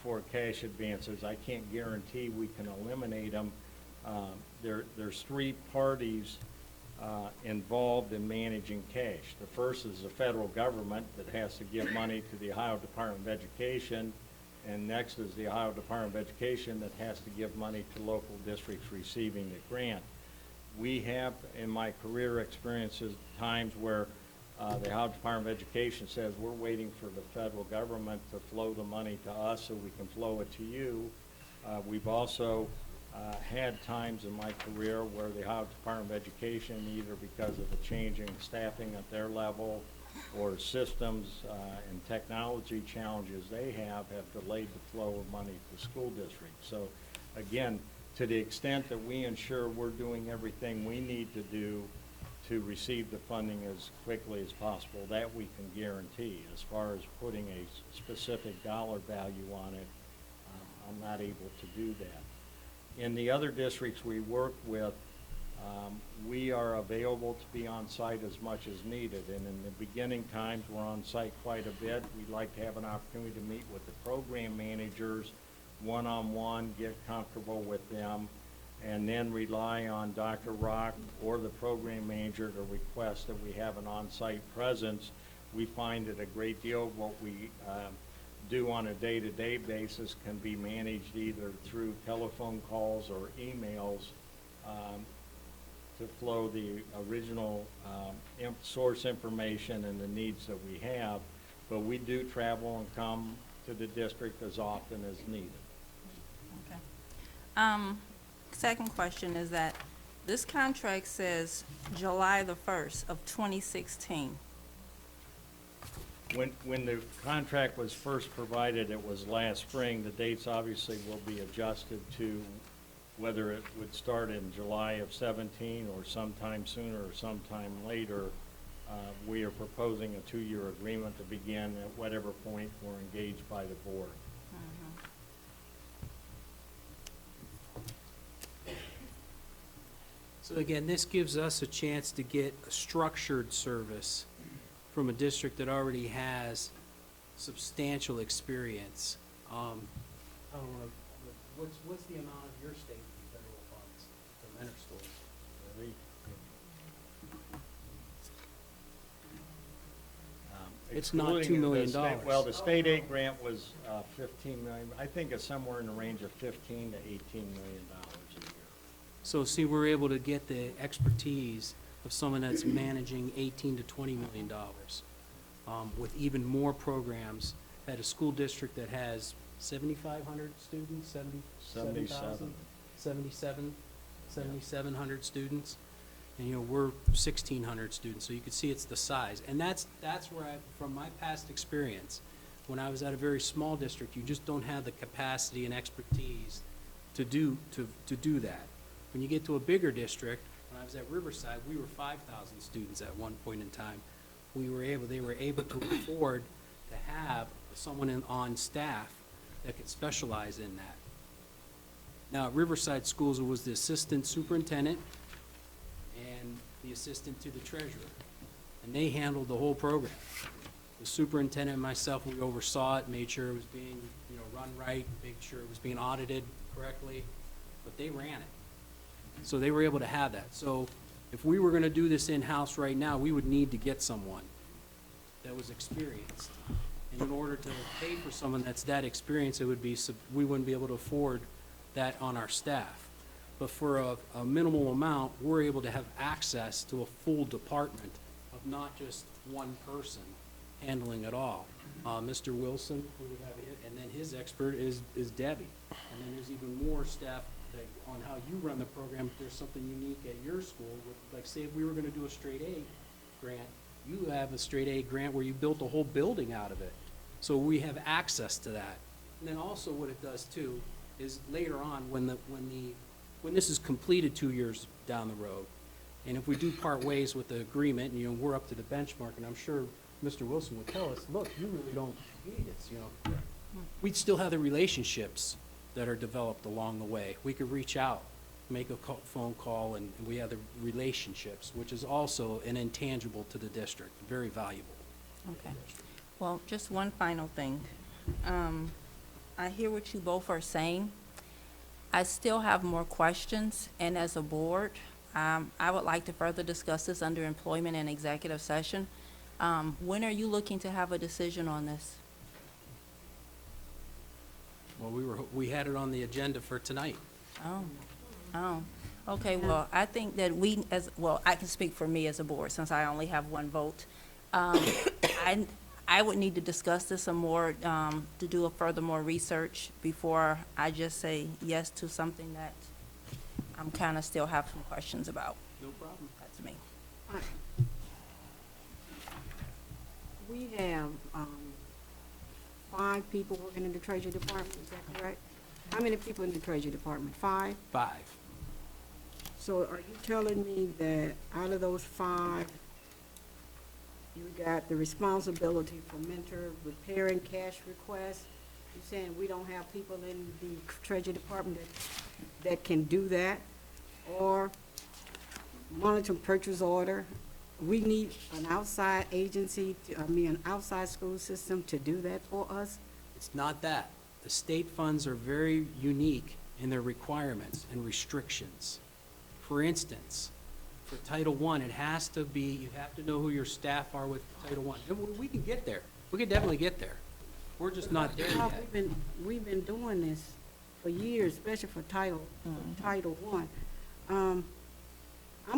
for cash advances. I can't guarantee we can eliminate them. There's three parties involved in managing cash. The first is the federal government that has to give money to the Ohio Department of Education, and next is the Ohio Department of Education that has to give money to local districts receiving the grant. We have, in my career experiences, times where the Ohio Department of Education says, we're waiting for the federal government to flow the money to us so we can flow it to you. We've also had times in my career where the Ohio Department of Education, either because of the changing staffing at their level or systems and technology challenges they have delayed the flow of money to school districts. So again, to the extent that we ensure we're doing everything we need to do to receive the funding as quickly as possible, that we can guarantee. As far as putting a specific dollar value on it, I'm not able to do that. In the other districts we work with, we are available to be on site as much as needed. And in the beginning times, we're on site quite a bit. We'd like to have an opportunity to meet with the program managers one-on-one, get comfortable with them, and then rely on Dr. Rock or the program manager to request that we have an on-site presence. We find that a great deal of what we do on a day-to-day basis can be managed either through telephone calls or emails to flow the original source information and the needs that we have. But we do travel and come to the district as often as needed. Okay. Second question is that this contract says July the 1st of 2016. When the contract was first provided, it was last spring. The dates obviously will be adjusted to whether it would start in July of 17 or sometime sooner or sometime later. We are proposing a 2-year agreement to begin at whatever point we're engaged by the board. So again, this gives us a chance to get a structured service from a district that already has substantial experience. I don't know, what's the amount of your state and federal funds for mentor schools? It's not $2 Excluding million. the state- Well, the state aid grant was 15 million. I think it's somewhere in the range of 15 to 18 million dollars a year. So see, we're able to get the expertise of someone that's managing 18 to 20 million dollars, with even more programs at a school district that has 7,500 students, 7,700 students, and you know we're 1,600 students. So you can see it's the size, and that's where from my past experience, when I was at a very small district, you just don't have the capacity and expertise to do that. When you get to a bigger district, when I was at Riverside, we were 5,000 students at one point in time. They were able to afford to have someone on staff that could specialize in that. Now, at Riverside Schools, it was the assistant superintendent and the assistant to the treasurer, and they handled the whole program. The superintendent and myself, we oversaw it, made sure it was being, run right, made sure it was being audited correctly, but they ran it. So they were able to have that. So if we were going to do this in-house right now, we would need to get someone that was experienced. And in order to pay for someone that's that experienced, we wouldn't be able to afford that on our staff. But for a minimal amount, we're able to have access to a full department of not just one person handling it all. Mr. Wilson, who we have here, and then his expert is Debbie. And then there's even more staff on how you run the program. If there's something unique at your school, like say if we were going to do a straight A grant, you have a straight A grant where you built a whole building out of it. So we have access to that. And then also what it does too is later on when this is completed 2 years down the road, and if we do part ways with the agreement, and we're up to the benchmark, and I'm sure Mr. Wilson would tell us, look, you really don't need this, we'd still have the relationships that are developed along the way. We could reach out, make a phone call, and we have the relationships, which is also an intangible to the district, very valuable. Okay. Well, just one final thing. I hear what you both are saying. I still have more questions, and as a board, I would like to further discuss this under employment and executive session. When are you looking to have a decision on this? Well, we had it on the agenda for tonight. Oh, okay, well, I think that I can speak for me as a board, since I only have one vote. I would need to discuss this some more, to do a further more research before I just say yes to something that I'm kind of still have some questions about. No problem. That's me. We have 5 people working in the Treasury Department, is that correct? How many people in the Treasury Department? 5? 5. So are you telling me that out of those 5, you got the responsibility for mentor, repairing cash requests? You're saying we don't have people in the Treasury Department that can do that? Or monitor purchase order? We need an outside agency, an outside school system to do that for us? It's not that. The state funds are very unique in their requirements and restrictions. For instance, for Title I, it has to be, you have to know who your staff are with Title I. And we can get there. We can definitely get there. We're just not there yet. We've been doing this for years, especially for Title I. I'm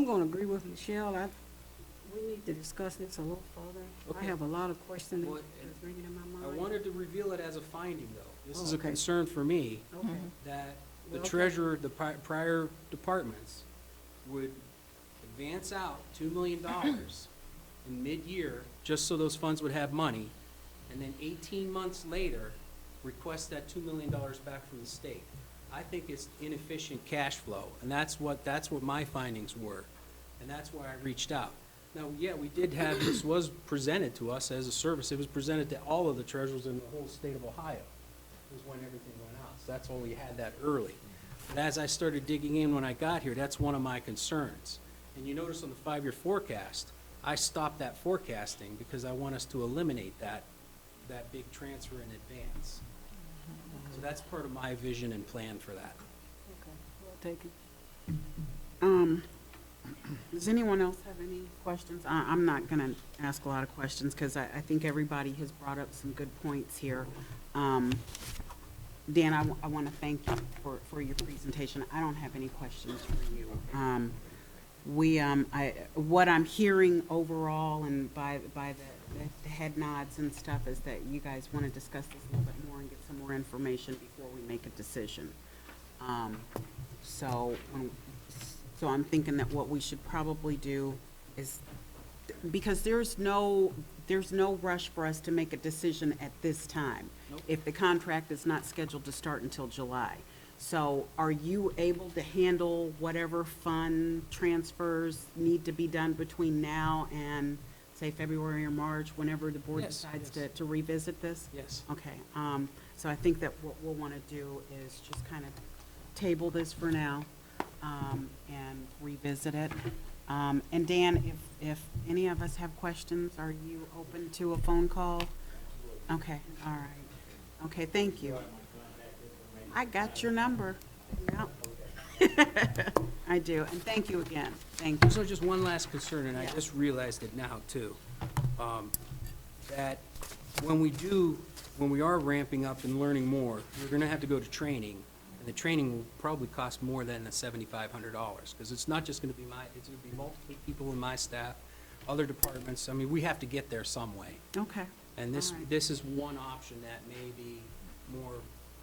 gonna agree with Michelle. We need to discuss this a little further. Okay. I have a lot of questions Well, that's ringing in my I mind. wanted to reveal it as a finding, though. This Oh, is a okay. concern for me, Okay. that the Well, okay. treasurer, the prior departments would advance out $2 million in mid-year, just so those funds would have money, and then 18 months later, request that $2 million back from the state. I think it's inefficient cash flow, and that's what my findings were, and that's why I reached out. Now, yeah, we did have, this was presented to us as a service. It was presented to all of the treasurers in the whole state of Ohio. It was when everything went out, so that's why we had that early. But as I started digging in when I got here, that's one of my concerns. And you notice on the 5-year forecast, I stopped that forecasting because I want us to eliminate that big transfer in advance. So that's part of my vision and plan for that. Okay, we'll take it. Does anyone else have any questions? I'm not going to ask a lot of questions because I think everybody has brought up some good points here. Dan, I want to thank you for your presentation. I don't have any questions for you. What I'm hearing overall and by the head nods and stuff is that you guys want to discuss this a little bit more and get some more information before we make a decision. So I'm thinking that what we should probably do is, because there's no rush for us to make a decision at this time. Nope. If the contract is not scheduled to start until July. So are you able to handle whatever fund transfers need to be done between now and, say, February or March, whenever the board Yes, decides yes. to revisit this? Yes. Okay, so I think that what we'll want to do is just kind of table this for now, and revisit it. And Dan, if any of us have questions, are you open to a phone call? Okay, all right. Okay, thank you. I got your number. Yep. I do, and thank you again. Thank you. So just one last concern, and I just realized it now too, that when we are ramping up and learning more, we're gonna have to go to training, and the training will probably cost more than the $7,500, because it's not just gonna be it's gonna be multiple people in my staff, other departments. I mean, we have to get there some way. Okay. And All right. this is one option that may be more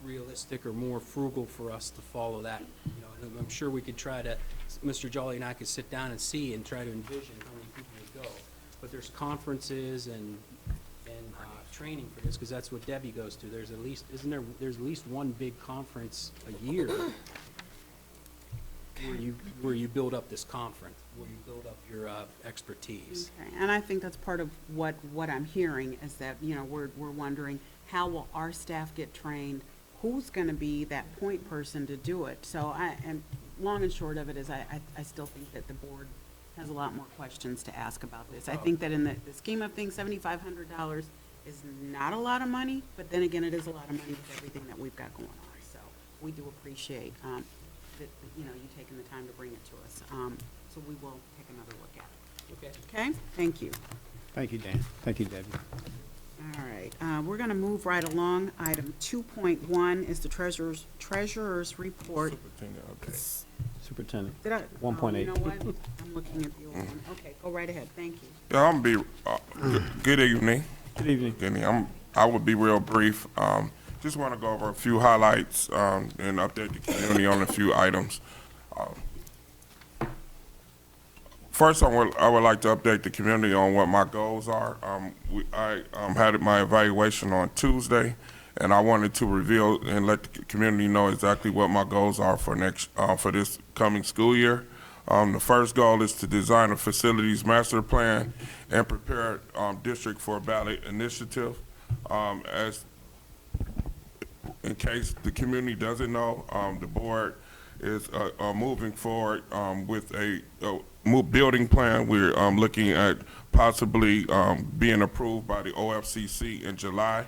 realistic or more frugal for us to follow that, you know, and I'm sure we could try to, Mr. Jolly and I could sit down and see and try to envision how many people would go. But there's conferences and training for this, because that's what Debbie goes to. There's at least, there's at least one big conference a year where you build up this conference, where you build up your expertise. Okay, and I think that's part of what I'm hearing is that, you know, we're wondering, How will our staff get trained? Who's gonna be that point person to do it? So and long and short of it is I still think that the board has a lot more questions to ask about this. I think that in the scheme of things, $7,500 is not a lot of money, but then again, it is a lot of money with everything that we've got going on. So we do appreciate, that, you taking the time to bring it to us. So we will take another look at it. Okay? Thank you. Thank you, Dan. Thank you, Debbie. All right, we're gonna move right along. Item 2.1 is the treasurer's report. Superintendent update. Superintendent. Did I? 1.8. You know what? I'm looking at the old one. Okay, go right ahead. Thank you. Yeah, I'm gonna be, good evening. Good evening. Good evening. I will be real brief. Just want to go over a few highlights and update the community on a few items. First, I would like to update the community on what my goals are. I had my evaluation on Tuesday, and I wanted to reveal and let the community know exactly what my goals are for this coming school year. The first goal is to design a facilities master plan and prepare district for a ballot initiative. As in case the community doesn't know, the board is moving forward with a building plan. We're looking at possibly being approved by the OFCC in July.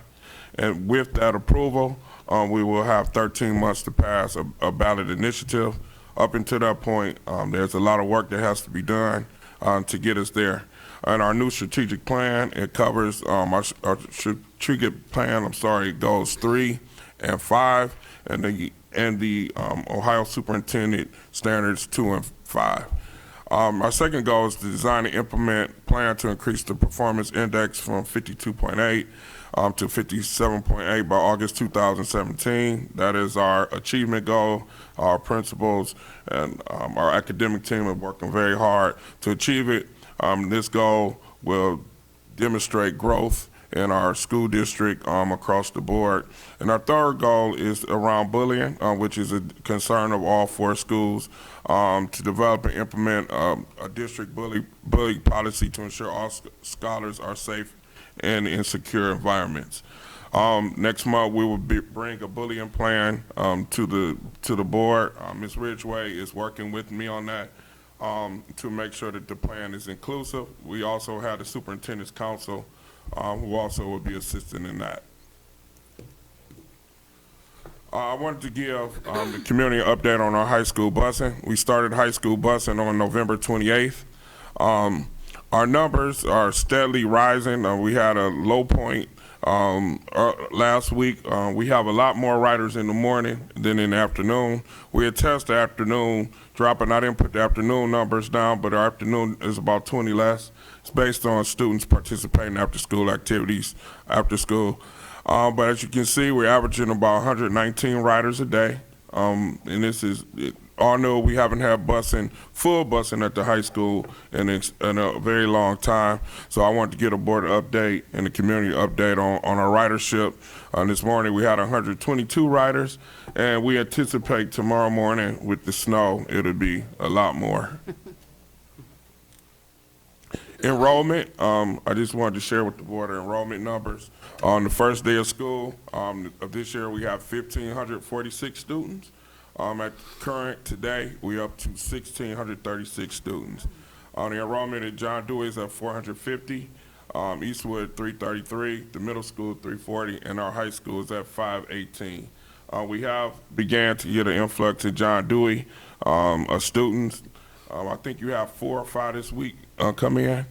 And with that approval, we will have 13 months to pass a ballot initiative. Up until that point, there's a lot of work that has to be done to get us there. And our new strategic plan, it covers our strategic plan, goals 3 and 5, and the Ohio Superintendent Standards 2 and 5. Our second goal is to design and implement plan to increase the performance index from 52.8 to 57.8 by August 2017. That is our achievement goal. Our principals and our academic team are working very hard to achieve it. This goal will demonstrate growth in our school district across the board. And our third goal is around bullying, which is a concern of all 4 schools, to develop and implement a district bully policy to ensure all scholars are safe and in secure environments. Next month, we will bring a bullying plan to the board. Ms. Ridgway is working with me on that to make sure that the plan is inclusive. We also have the Superintendent's Council who also will be assisting in that. I wanted to give the community an update on our high school busing. We started high school busing on November 28th. Our numbers are steadily rising. We had a low point last week. We have a lot more riders in the morning than in the afternoon. We had tested the afternoon dropping. I didn't put the afternoon numbers down, but our afternoon is about 20 less. It's based on students participating after school activities after school. But as you can see, we're averaging about 119 riders a day. And this is, all know we haven't had full busing at the high school in a very long time. So I wanted to get a board update and a community update on our ridership. This morning we had 122 riders, and we anticipate tomorrow morning with the snow, it'll be a lot more. Enrollment, I just wanted to share with the board our enrollment numbers. On the first day of school of this year, we have 1,546 students. At current today, we're up to 1,636 students. The enrollment at John Dewey is at 450, Eastwood 333, the middle school 340, and our high school is at 518. We have began to get an influx at John Dewey of students. I think you have 4 or 5 this week come in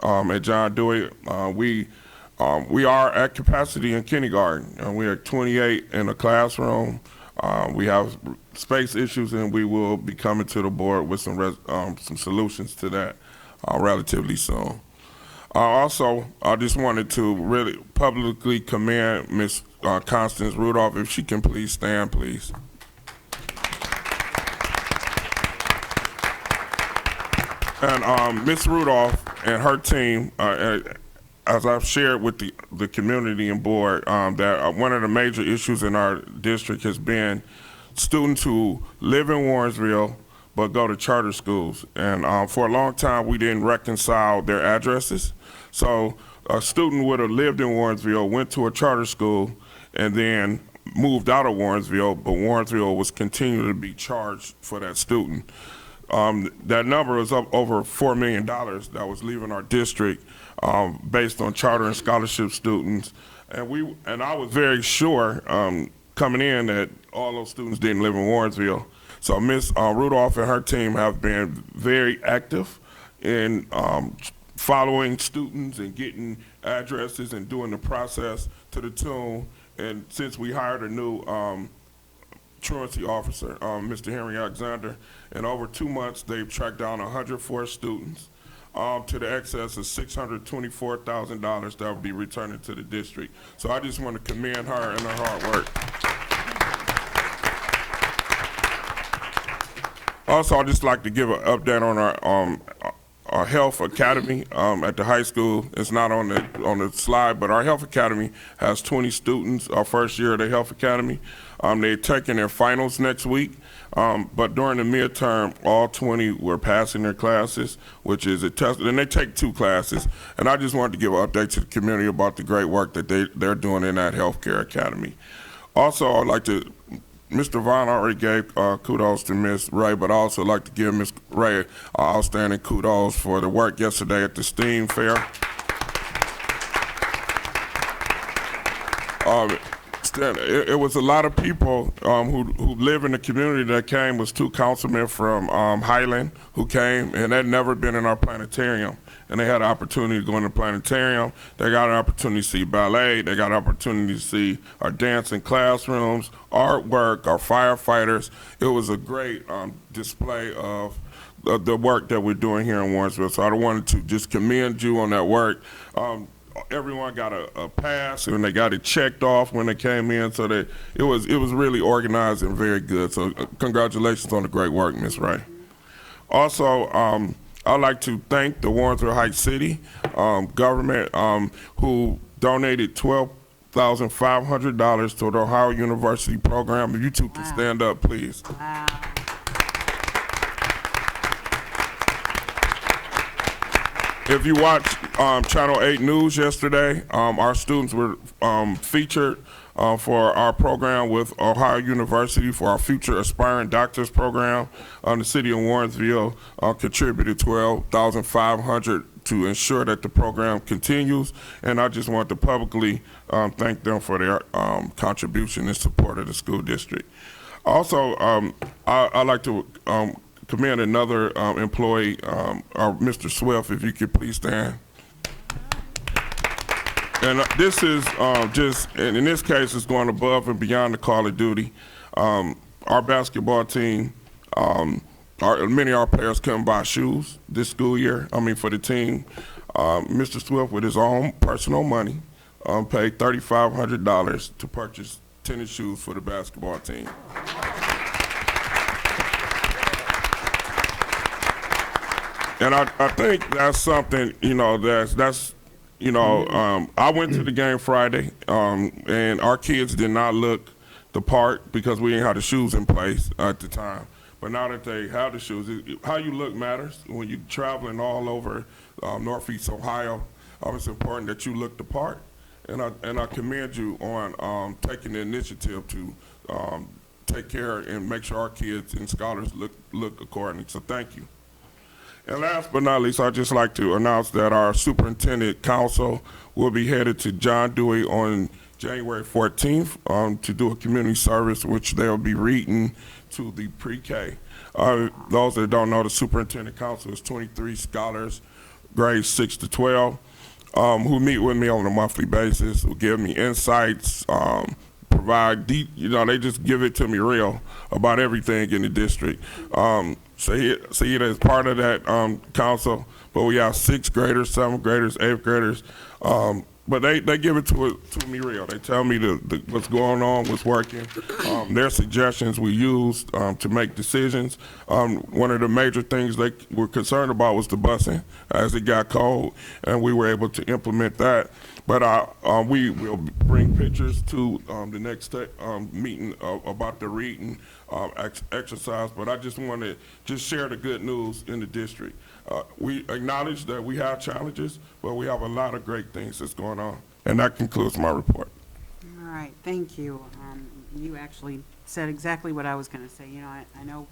at John Dewey. We are at capacity in kindergarten. We are 28 in the classroom. We have space issues, and we will be coming to the board with some solutions to that relatively soon. Also, I just wanted to really publicly commend Ms. Constance Rudolph. If she can please stand, please. And Ms. Rudolph and her team, as I've shared with the community and board, that one of the major issues in our district has been students who live in Warrensville but go to charter schools. And for a long time, we didn't reconcile their addresses. So a student would have lived in Warrensville, went to a charter school, and then moved out of Warrensville, but Warrensville was continuing to be charged for that student. That number was up over $4 million that was leaving our district based on charter and scholarship students. And I was very sure coming in that all those students didn't live in Warrensville. So Ms. Rudolph and her team have been very active in following students and getting addresses and doing the process to the tune. And since we hired a new truancy officer, Mr. Henry Alexander, in over 2 months, they've tracked down 104 students to the excess of $624,000 that will be returning to the district. So I just want to commend her and her hard work. Also, I'd just like to give an update on our health academy at the high school. It's not on the slide, but our health academy has 20 students, our first year of the health academy. They're taking their finals next week, but during the midterm, all 20 were passing their classes, which is a test, and they take 2 classes. And I just wanted to give an update to the community about the great work that they're doing in that healthcare academy. Also, I'd like to, Mr. Vaughn already gave kudos to Ms. Ray, but I'd also like to give Ms. Ray outstanding kudos for the work yesterday at the STEAM fair. It was a lot of people who live in the community that came. Was 2 councilmen from Highland who came, and they'd never been in our planetarium. And they had an opportunity to go in the planetarium. They got an opportunity to see ballet. They got an opportunity to see our dancing classrooms, artwork, our firefighters. It was a great display of the work that we're doing here in Warrensville. So I wanted to just commend you on that work. Everyone got a pass and they got it checked off when they came in, so that it was really organized and very good. So congratulations on the great work, Ms. Ray. Also, I'd like to thank the Warrensville Heights City government who donated $12,500 to the Ohio University program. If you two can stand up, please. Wow. If you watch Channel 8 News yesterday, our students were featured for our program with Ohio University for our Future Aspiring Doctors program. The city of Warrensville contributed $12,500 to ensure that the program continues, and I just want to publicly thank them for their contribution in support of the school district. Also, I'd like to commend another employee, Mr. Swift, if you could please stand. And this is just, and in this case, it's going above and beyond the call of duty. Our basketball team, many of our players couldn't buy shoes this school year, for the team. Mr. Swift, with his own personal money, paid $3,500 to purchase tennis shoes for the basketball team. And I think that's something, I went to the game Friday, and our kids did not look the part because we didn't have the shoes in place at the time. But now that they have the shoes, how you look matters. When you're traveling all over Northeast Ohio, it's important that you look the part. And I commend you on taking the initiative to take care and make sure our kids and scholars look accordingly. So thank you. And last but not least, I'd just like to announce that our superintendent council will be headed to John Dewey on January 14th to do a community service, which they'll be reading to the pre-K. Those that don't know, the superintendent council is 23 scholars, grades 6 to 12, who meet with me on a monthly basis, who give me insights, provide deep, they just give it to me real about everything in the district. So he is part of that council, but we have 6th graders, 7th graders, 8th graders, but they give it to me real. They tell me what's going on, what's working, their suggestions we use to make decisions. One of the major things they were concerned about was the busing as it got cold, and we were able to implement that. But we will bring pictures to the next meeting about the reading exercise. But I just want to just share the good news in the district. We acknowledge that we have challenges, but we have a lot of great things that's going on. And that concludes my report. All right, thank you. You actually said exactly what I was going to say. You know, I know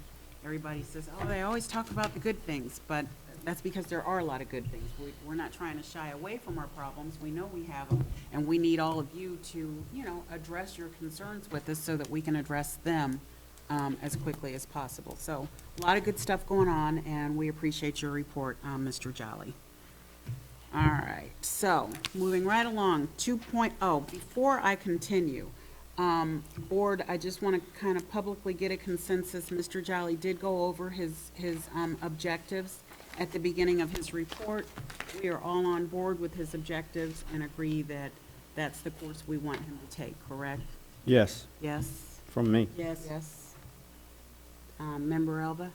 everybody says, oh, they always talk about the good things, but that's because there are a lot of good things. We're not trying to shy away from our problems. We know we have them, and we need all of you to, you know, address your concerns with us so that we can address them as quickly as possible. So a lot of good stuff going on, and we appreciate your report, Mr. Jolly. All right, so moving right along, 2.0. Before I continue, Board, I just want to kind of publicly get a consensus. Mr. Jolly did go over his objectives at the beginning of his report. We are all on board with his objectives and agree that that's the course we want him to take, correct? Yes, Yes? from me. Yes. Yes. Member Elba?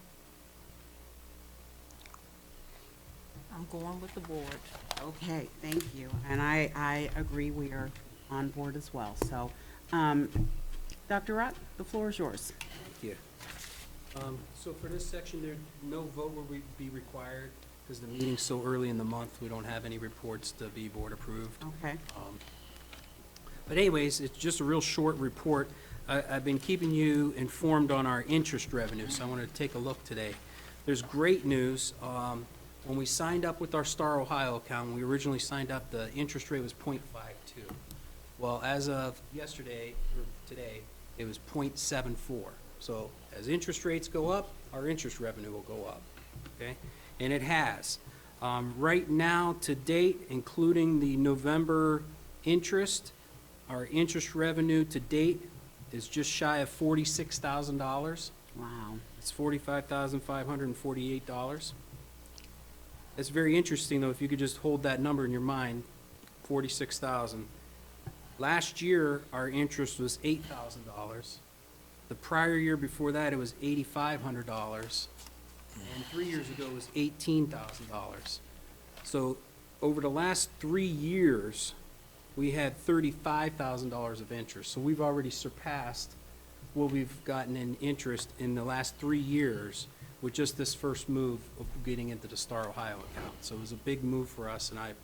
I'm going with the board. Okay, thank you. And I agree, we are on board as well. So, Dr. Rock, the floor is yours. Thank you. So for this section, no vote will be required because the meeting's so early in the month, we don't have any reports to be board approved. Okay. But anyways, it's just a real short report. I've been keeping you informed on our interest revenue, so I want to take a look today. There's great news. When we signed up with our Star Ohio account, when we originally signed up, the interest rate was 0.52. Well, as of yesterday, or today, it was 0.74. So as interest rates go up, our interest revenue will go up, okay? And it has. Right now, to date, including the November interest, our interest revenue to date is just shy of $46,000. Wow. It's $45,548. It's very interesting, though, if you could just hold that number in your mind, 46,000. Last year, our interest was $8,000. The prior year before that, it was $8,500. And 3 years ago, it was $18,000. So over the last 3 years, we had $35,000 of interest. So we've already surpassed what we've gotten in interest in the last 3 years with just this first move of getting into the Star Ohio account. So it was a big move for us, and I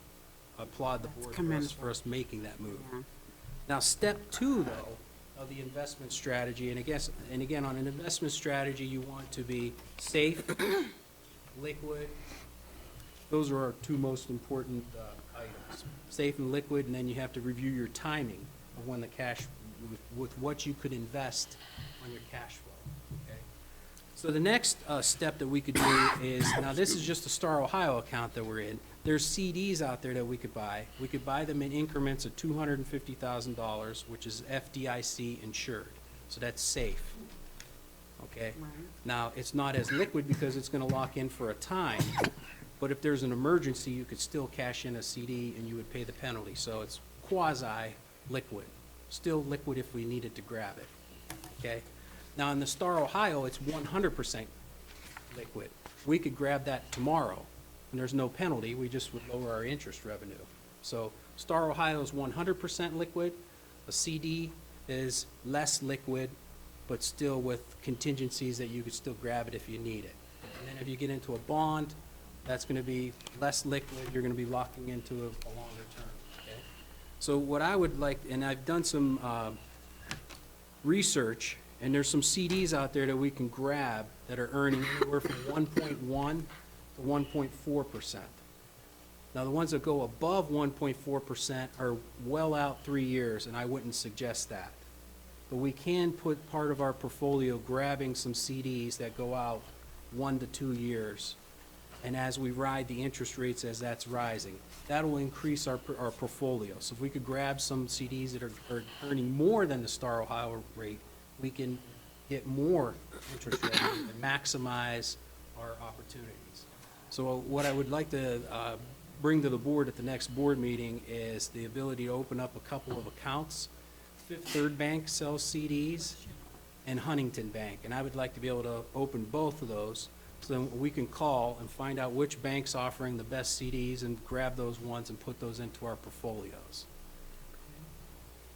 applaud the board for us making that move. Yeah. Now, step two, though, of the investment strategy, and again, on an investment strategy, you want to be safe, liquid. Those are our two most important items, safe and liquid, and then you have to review your timing of when the cash, with what you could invest on your cash flow, okay? So the next step that we could do is, now this is just a Star Ohio account that we're in. There's CDs out there that we could buy. We could buy them in increments of $250,000, which is FDIC insured. So that's safe, okay? Right. Now, it's not as liquid because it's gonna lock in for a time, but if there's an emergency, you could still cash in a CD and you would pay the penalty. So it's quasi-liquid, still liquid if we needed to grab it, okay? Now, in the Star Ohio, it's 100% liquid. We could grab that tomorrow, and there's no penalty. We just would lower our interest revenue. So Star Ohio is 100% liquid. A CD is less liquid, but still with contingencies that you could still grab it if you need it. And then if you get into a bond, that's going to be less liquid. You're going to be locking into a longer term, okay? So what I would like, and I've done some research, and there's some CDs out there that we can grab that are earning anywhere from 1.1 to 1.4%. Now, the ones that go above 1.4% are well out 3 years, and I wouldn't suggest that. But we can put part of our portfolio grabbing some CDs that go out 1 to 2 years. And as we ride the interest rates as that's rising, that will increase our portfolio. So if we could grab some CDs that are earning more than the Star Ohio rate, we can get more interest revenue and maximize our opportunities. So what I would like to bring to the board at the next board meeting is the ability to open up a couple of accounts. Fifth Third Bank sells CDs, and Huntington Bank. And I would like to be able to open both of those So then we can call and find out which bank's offering the best CDs and grab those ones and put those into our portfolios.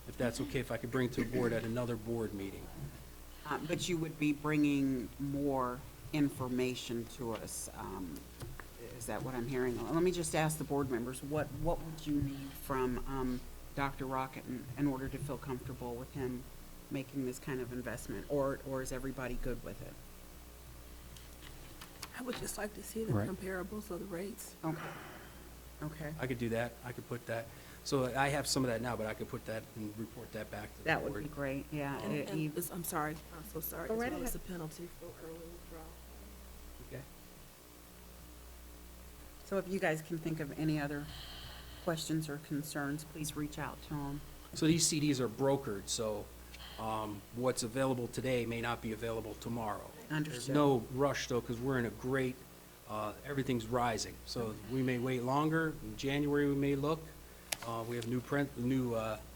If that's okay, if I could bring to the board at another board meeting. But you would be bringing more information to us. Is that what I'm hearing? Let me just ask the board members, what would you need from Dr. Rocket in order to feel comfortable with him making this kind of investment? Or is everybody good with it? I would just like to see the Right. comparables of the rates. Okay. Okay. I could do that. I could put that. So I have some of that now, but I could put that and report that back to the That board. would be great, yeah. And I'm sorry, I'm so sorry, Go as right well as ahead. the penalty for early withdrawal. Okay. So if you guys can think of any other questions or concerns, please reach out to them. So these CDs are brokered, so what's available today may not be available tomorrow. There's Understood. no rush though, because we're in a great, everything's rising. So we may wait longer. In January, we may look. We have new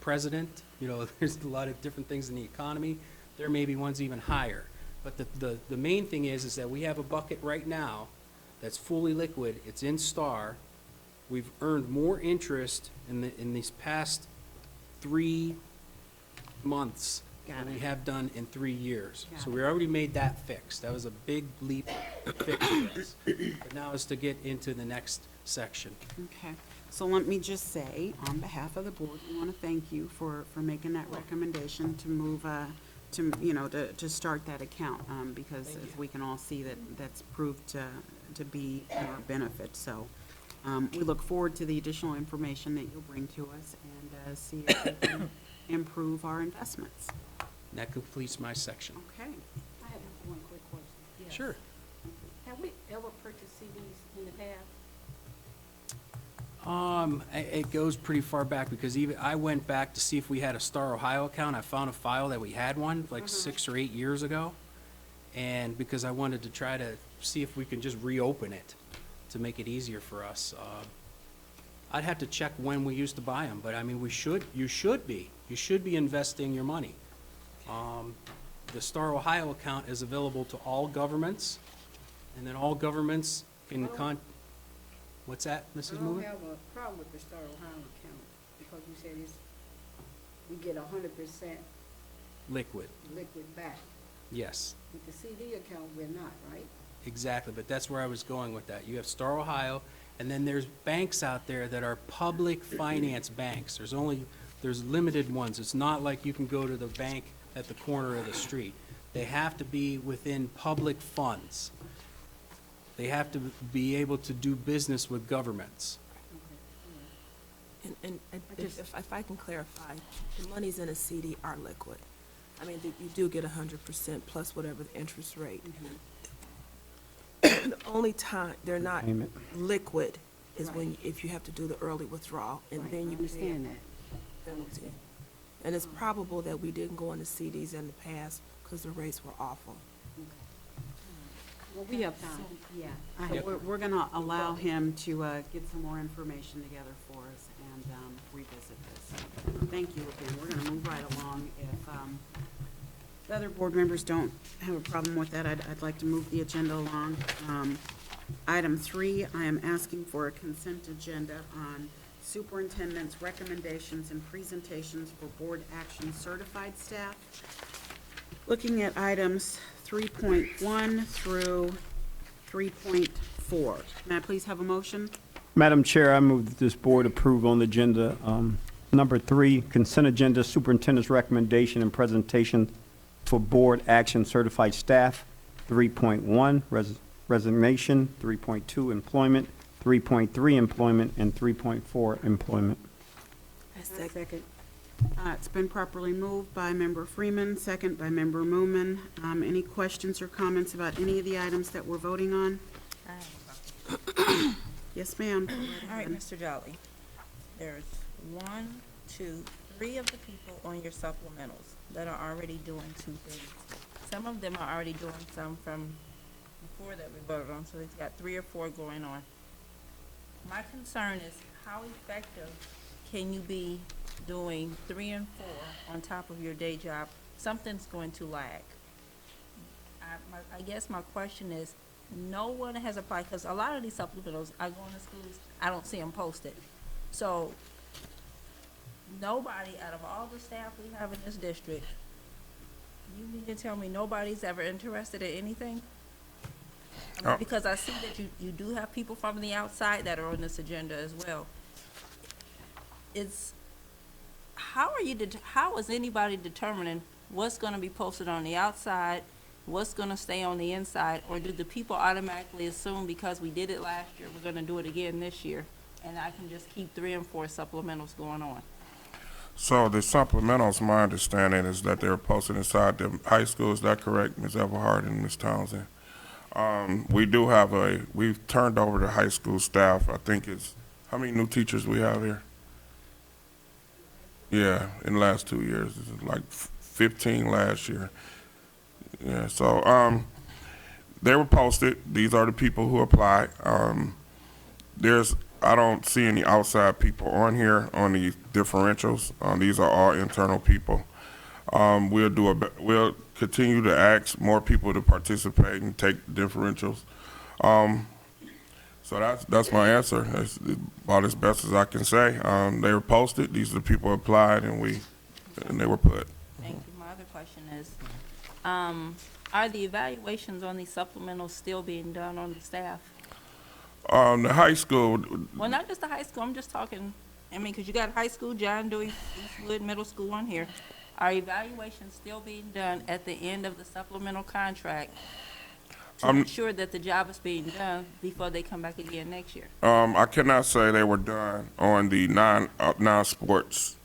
president. You know, there's a lot of different things in the economy. There may be ones even higher. But the main thing is that we have a bucket right now that's fully liquid. It's in Star. We've earned more interest in these past 3 months Got than we it. have done in 3 years. Got So it. we already made that fix. That was a big leap fix for us. But now is to get into the next section. Okay, so let me just say, on behalf of the board, we want to thank you for making that recommendation to move, to start that account, because as we can all see, that's proved to be to our benefit. So we look forward to the additional information that you'll bring to us and see if we can improve our investments. And that completes my section. Okay. I have one quick question. Sure. Have we ever purchased CDs in the past? It goes pretty far back because even I went back to see if we had a Star Ohio account. I found a file that we had one like 6 or 8 years ago. And because I wanted to try to see if we can just reopen it to make it easier for us. I'd have to check when we used to buy them, but I mean, you should be investing your money. The Star Ohio account is available to all governments, and then all governments can what's that, I Mrs. don't Moore? have a problem with the Star Ohio account, because you said we get 100% Liquid, liquid back. yes, With the CD account, we're not, right? exactly, but that's where I was going with that. You have Star Ohio, and then there's banks out there that are public finance banks. There's limited ones. It's not like you can go to the bank at the corner of the street. They have to be within public funds. They have to be able to do business with governments. And if I can clarify, the monies in a CD are liquid. I mean, you do get 100% plus whatever the interest rate. The only time they're not Payment. liquid is if you have to do the early withdrawal, and then you pay understand that. a penalty. And it's probable that we didn't go into CDs in the past because the rates were awful. Well, we have time. Yeah. So we're going to allow him to get some more information together for us and revisit this. Thank you again. We're going to move right along. If the other board members don't have a problem with that, I'd like to move the agenda along. Item 3, I am asking for a consent agenda on superintendent's recommendations and presentations for board action certified staff. Looking at items 3.1 through 3.4. May I please have a motion? Madam Chair, I move that this board approve on the agenda, number 3, consent agenda, superintendent's recommendation and presentation for board action certified staff, 3.1, resignation, 3.2, employment, 3.3, employment, and 3.4, employment. Second. It's been properly moved by Member Freeman, second by Member Moomin. Any questions or comments about any of the items that we're voting on? Yes, ma'am. All right, Mr. Jolly. There's 1, 2, 3 of the people on your supplementals that are already doing 2 things. Some of them are already doing some from before that we voted on, so they've got 3 or 4 going on. My concern is how effective can you be doing 3 and 4 on top of your day job? Something's going to lag. I guess my question is, No one has applied, because a lot of these supplementals, I go into schools, I don't see them posted. So, nobody, out of all the staff we have in this district, you mean to tell me nobody's ever interested in anything? I mean, because I see that you do have people from the outside that are on this agenda as well. How is anybody determining what's gonna be posted on the outside, what's gonna stay on the inside, or do the people automatically assume because we did it last year, we're gonna do it again this year, and I can just keep 3 and 4 supplementals going on? So the supplementals, my understanding is that they're posted inside the high school. Is that correct, Ms. Everhart and Ms. Townsend? We do have we've turned over the high school staff. I think it's, how many new teachers we have here? Yeah, in the last 2 years, it's like 15 last year. Yeah, so they were posted. These are the people who applied. I don't see any outside people on here on the differentials. These are all internal people. We'll continue to ask more people to participate and take differentials. So that's my answer. That's about as best as I can say. They were posted. These are the people who applied, and they were put. Thank you. My other question is, are the evaluations on these supplementals still being done on the staff? The high school. Well, not just the high school, I'm just talking, I mean, because you got high school, John Dewey, Eastwood, middle school on here. Are evaluations still being done at the end of the supplemental contract to ensure that the job is being done before they come back again next year? I cannot say they were done on the non-sports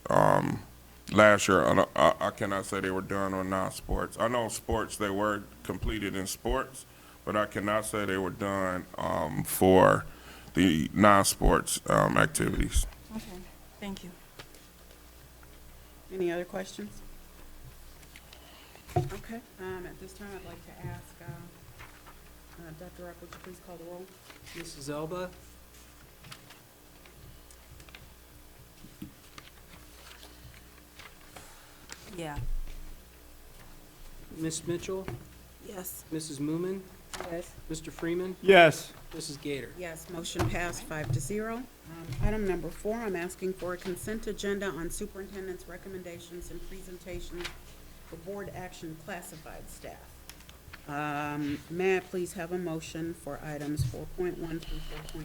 last year. I cannot say they were done on non-sports. I know sports, they were completed in sports, but I cannot say they were done for the non-sports activities. Okay, thank you. Any other questions? Okay, at this time, I'd like to ask, Dr. Rock, would you please call the roll? Mrs. Elba? Yeah. Ms. Mitchell? Yes. Mrs. Moomin? Yes. Mr. Freeman? Yes. Mrs. Gator? Yes, motion passed 5-0. Item number 4, I'm asking for a consent agenda on superintendent's recommendations and presentations for board action classified staff. May I please have a motion for items 4.1 through 4.5?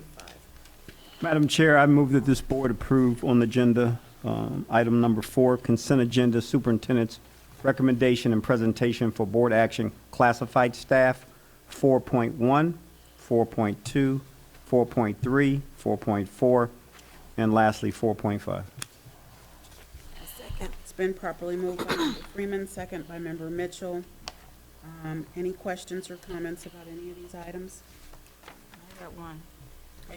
Madam Chair, I move that this board approve on the agenda, item number 4, consent agenda, superintendent's recommendation and presentation for board action classified staff, 4.1, 4.2, 4.3, 4.4, and lastly, 4.5. It's been properly moved by Member Freeman, second by Member Mitchell. Any questions or comments about any of these items? I got one.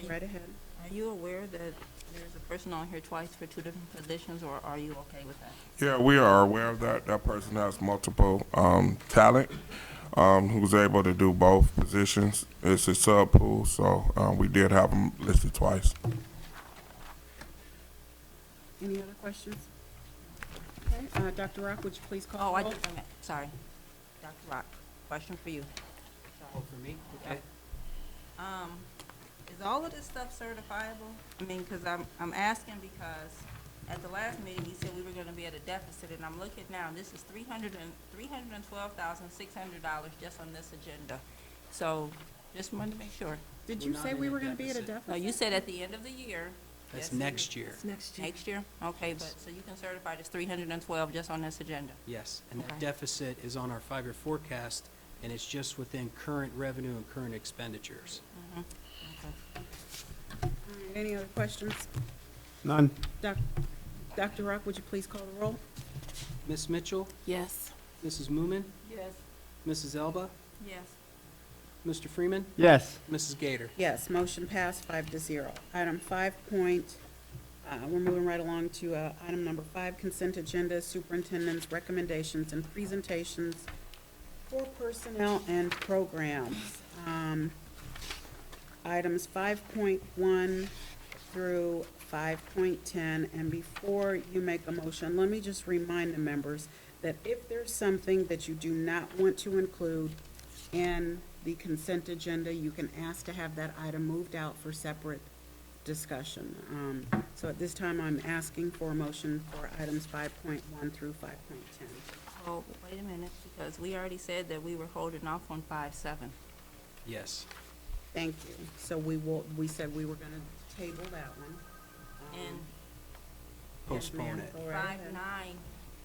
Right ahead. Are you aware that there's a person on here twice for 2 different positions, or are you okay with that? Yeah, we are aware of that. That person has multiple talent, who's able to do both positions. It's a sub pool, so we did have them listed twice. Any other questions? Okay, Dr. Rock, would you please call Oh, the roll? sorry. Dr. Rock, question for you. Oh, for me? Okay. Is all of this stuff certifiable? I mean, because I'm asking because at the last meeting, you said we were gonna be at a deficit, and I'm looking now, and this is $312,600 just on this agenda. So, just wanted to make sure. Did you say we were going to be at a deficit? No, you said at the end of the year. That's yes, next year. Next year? Okay, but, so you can certify this 312 just on this agenda? Yes, and that Okay. deficit is on our 5-year forecast, and it's just within current revenue and current expenditures. Mhm. Okay. All right, any other questions? None. Dr. Rock, would you please call the roll? Ms. Mitchell? Yes. Mrs. Moomin? Yes. Mrs. Elba? Yes. Mr. Freeman? Yes. Mrs. Gator? Yes, motion passed 5-0. Item 5 we're moving right along to item number 5, consent agenda, superintendent's recommendations and presentations for personnel and programs. Items 5.1 through 5.10, and before you make a motion, let me just remind the members that if there's something that you do not want to include in the consent agenda, you can ask to have that item moved out for separate discussion. So at this time, I'm asking for a motion for items 5.1 through 5.10. Oh, wait a minute, because we already said that we were holding off on 5.7. Yes. Thank you. So we said we were gonna table that one. And Postpone it. Go right 5.9, ahead.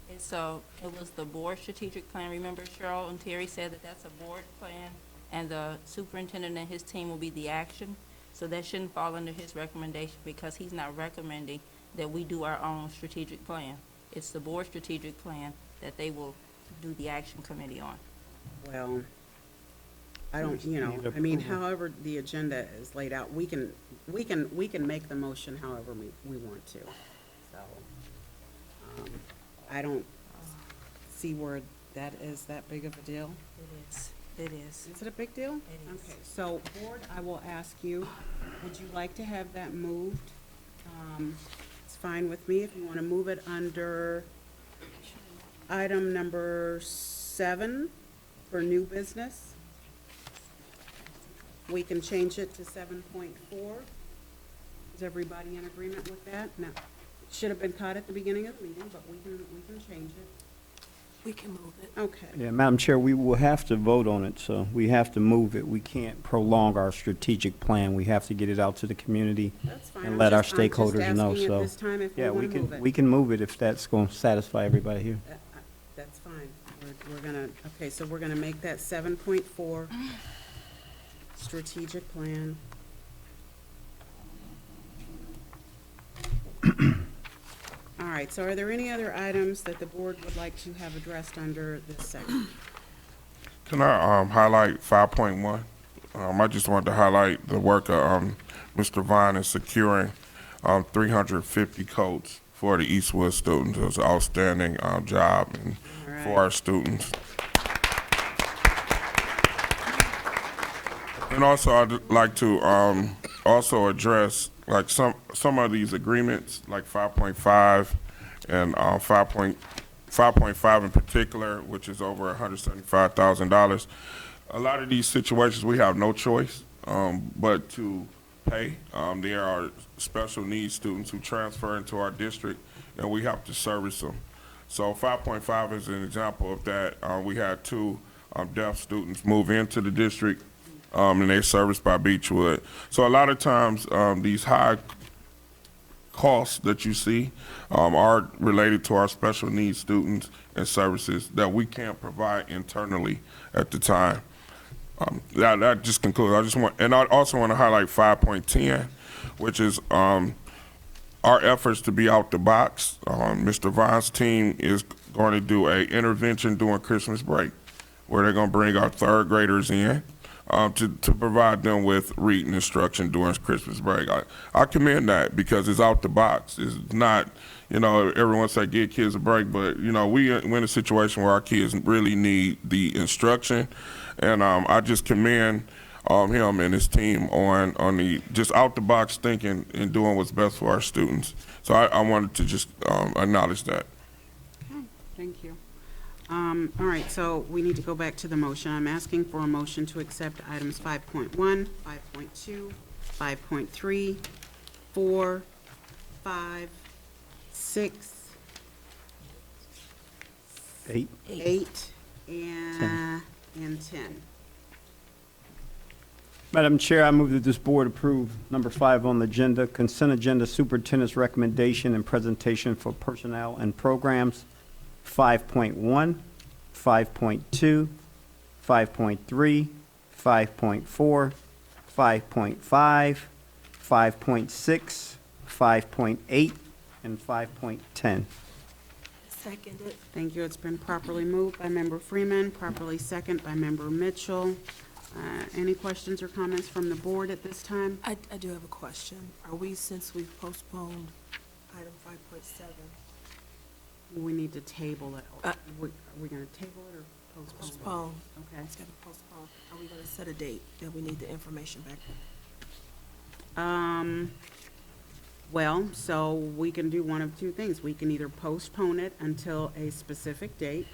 and so it was the board strategic plan. Remember Cheryl and Terry said that that's a board plan, and the superintendent and his team will be the action. So that shouldn't fall under his recommendation because he's not recommending that we do our own strategic plan. It's the board strategic plan that they will do the action committee on. Well, I don't, you know, I mean, however the agenda is laid out, we can make the motion however we want to. So, I don't see where that is that big of a deal. It is. It is. Is it a big deal? It is. Okay, so board, I will ask you, would you like to have that moved? It's fine with me if you want to move it under item number 7 for new business. We can change it to 7.4. Is everybody in agreement with that? No. It should have been caught at the beginning of the meeting, but we can change it. We can move it. Okay. Yeah, Madam Chair, we will have to vote on it, so we have to move it. We can't prolong our strategic plan. We have to get it out to the community That's fine. and I'm let our just- I'm just stakeholders know, asking at so. this time if we Yeah, want to move it. we can move it if that's going to satisfy everybody here. That's fine. We're gonna, okay, so we're gonna make that 7.4 strategic plan. All right, so are there any other items that the board would like to have addressed under this section? Can I highlight 5.1? I just wanted to highlight the work of Mr. Vine in securing 350 coats for the Eastwood students. It was an outstanding job and All for right. our students. And also, I'd like to also address like some of these agreements, like 5.5 and 5.5 in particular, which is over $175,000. A lot of these situations, we have no choice but to pay. There are special needs students who transfer into our district, and we have to service them. So 5.5 is an example of that. We had 2 deaf students move into the district, and they're serviced by Beechwood. So a lot of times, these high costs that you see are related to our special needs students and services that we can't provide internally at the time. That just concludes. I also want to highlight 5.10, which is our efforts to be out the box. Mr. Vine's team is going to do a intervention during Christmas break, where they're going to bring our 3rd graders in to provide them with reading instruction during Christmas break. I commend that because it's out the box. It's not, everyone say give kids a break, but, we're in a situation where our kids really need the instruction. And I just commend him and his team on the just out the box thinking and doing what's best for our students. So I wanted to just acknowledge that. Okay, thank you. All right, so we need to go back to the motion. I'm asking for a motion to accept items 5.1, 5.2, 5.3, 4, 5, 6, 8. 8, and 10. Madam Chair, I move that this board approve number 5 on the agenda, consent agenda superintendent's recommendation and presentation for personnel and programs, 5.1, 5.2, 5.3, 5.4, 5.5, 5.6, 5.8, and 5.10. Seconded. Thank you. It's been properly moved by Member Freeman, properly second by Member Mitchell. Any questions or comments from the board at this time? I do have a question. Are we, since we've postponed item 5.7, We need to table it. Are we going to table it or postpone? postpone? Okay. It's got to postpone. Are we going to set a date that we need the information back? Well, so we can do one of 2 things. We can either postpone it until a specific date,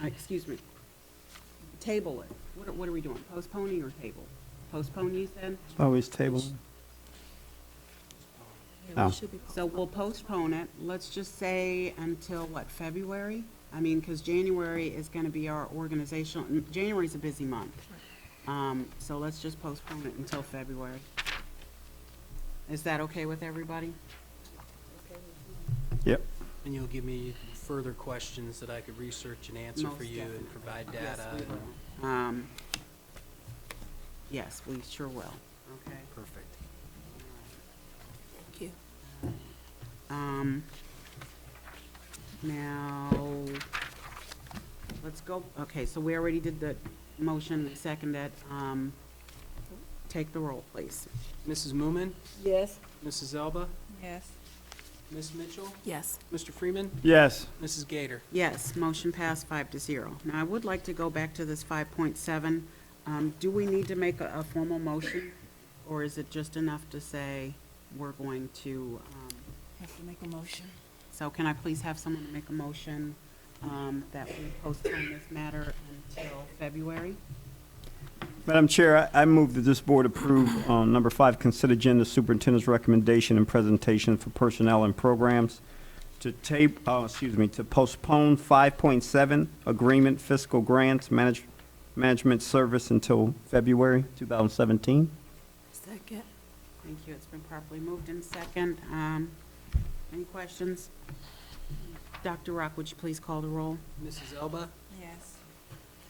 table it. What are we doing? Postponing or table? Postpone, you said? Always tabling. Yeah, Oh. we should be So we'll postpone it, let's just say until what, February? I mean, because January is gonna be our organizational, January's a busy month. So let's just postpone it until February. Is that okay with everybody? Yep. And you'll give me further questions that I could research and answer for Most you and definitely. provide Yes, data. we and- will. Yes, we sure will, okay? Perfect. Thank you. Now, let's go, okay, so we already did the motion, the second that, take the roll, please. Mrs. Moomin, Yes. Mrs. Elba, Yes. Ms. Mitchell, Yes. Mr. Freeman, Yes. Mrs. Gator. Yes, motion passed 5-0. Now, I would like to go back to this 5.7. Do we need to make a formal motion? Or is it just enough to say we're going to, Have to make a motion. so can I please have someone to make a motion that we postpone this matter until February? Madam Chair, I move that this board approve number 5 consent agenda superintendent's recommendation and presentation for personnel and programs to to postpone 5.7 agreement fiscal grants management service until February 2017. Second. Thank you. It's been properly moved in second. Any questions? Dr. Rock, would you please call the roll? Mrs. Elba, Yes.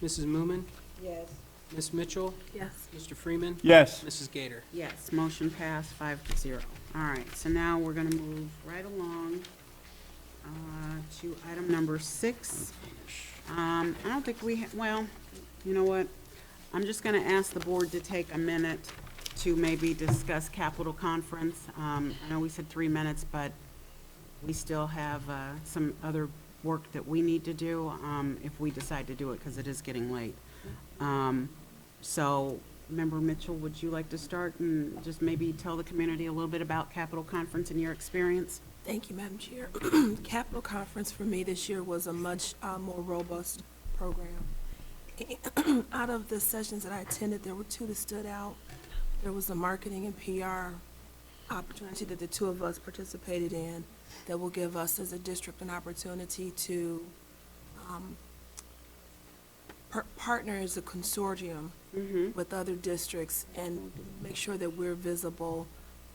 Mrs. Moomin, Yes. Ms. Mitchell, Yes. Mr. Freeman, Yes. Mrs. Gator. Yes, motion passed 5-0. All right, so now we're going to move right along to item number 6. I don't think well, you know what? I'm just going to ask the board to take a minute to maybe discuss Capitol Conference. I know we said 3 minutes, but we still have some other work that we need to do if we decide to do it, because it is getting late. So, Member Mitchell, would you like to start and just maybe tell the community a little bit about Capitol Conference and your experience? Thank you, Madam Chair. Capitol Conference for me this year was a much more robust program. Out of the sessions that I attended, there were 2 that stood out. There was a marketing and PR opportunity that the 2 of us participated in that will give us as a district an opportunity to partner as a consortium with other districts and make sure that we're visible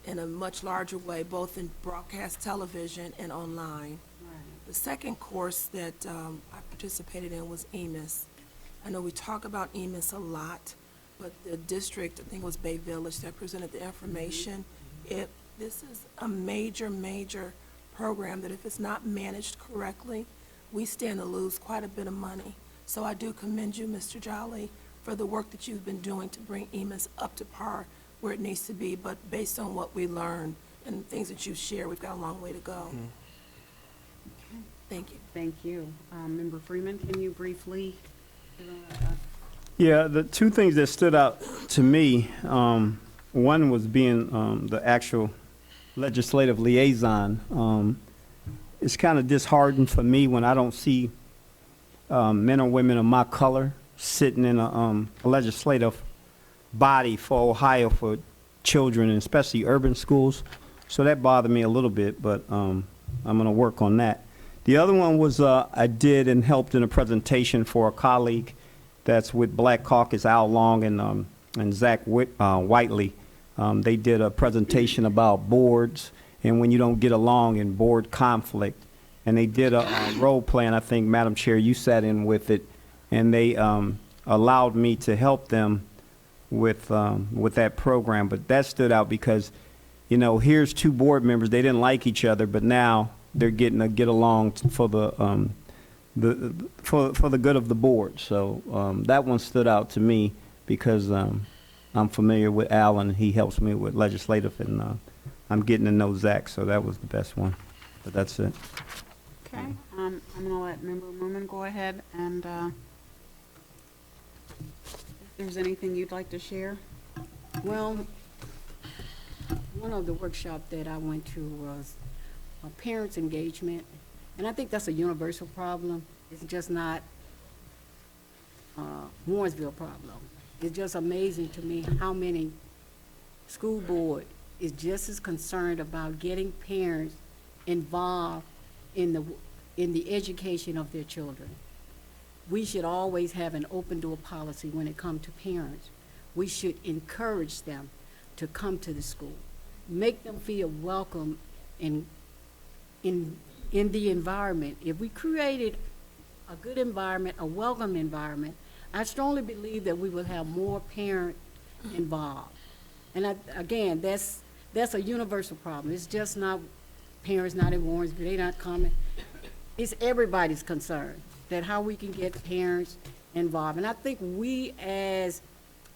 in a much larger way, both in broadcast television and online. The second course that I participated in was EMIS. I know we talk about EMIS a lot, but the district, I think it was Bay Village, that presented the information. This is a major, major program that if it's not managed correctly, we stand to lose quite a bit of money. So I do commend you, Mr. Jolly, for the work that you've been doing to bring EMIS up to par where it needs to be, but based on what we learned and things that you've shared, we've got a long way to go. Thank you. Thank you. Member Freeman, can you briefly? Yeah, the 2 things that stood out to me, one was being the actual legislative liaison. It's kind of disheartening for me when I don't see men or women of my color sitting in a legislative body for Ohio for children, and especially urban schools. So that bothered me a little bit, but I'm going to work on that. The other one was I did and helped in a presentation for a colleague that's with Black Caucus, Al Long and Zach Whiteley. They did a presentation about boards and when you don't get along in board conflict. And they did a role play, and I think, Madam Chair, you sat in with it, and they allowed me to help them with that program. But that stood out because, you know, here's 2 board members, they didn't like each other, but now they're getting to get along for the good of the board. So that one stood out to me because I'm familiar with Al, and he helps me with legislative, and I'm getting to know Zach, so that was the best one. But that's it. Okay, I'm going to let Member Moomin go ahead, and if there's anything you'd like to share? Well, one of the workshops that I went to was a parents' engagement, and I think that's a universal problem. It's just not Warrensville problem. It's just amazing to me how many school board is just as concerned about getting parents involved in the education of their children. We should always have an open door policy when it comes to parents. We should encourage them to come to the school, make them feel welcome in the environment. If we created a good environment, a welcome environment, I strongly believe that we will have more parents involved. And again, that's a universal problem. It's just not parents not in Warrensville, they not coming. It's everybody's concern that how we can get parents involved. And I think we as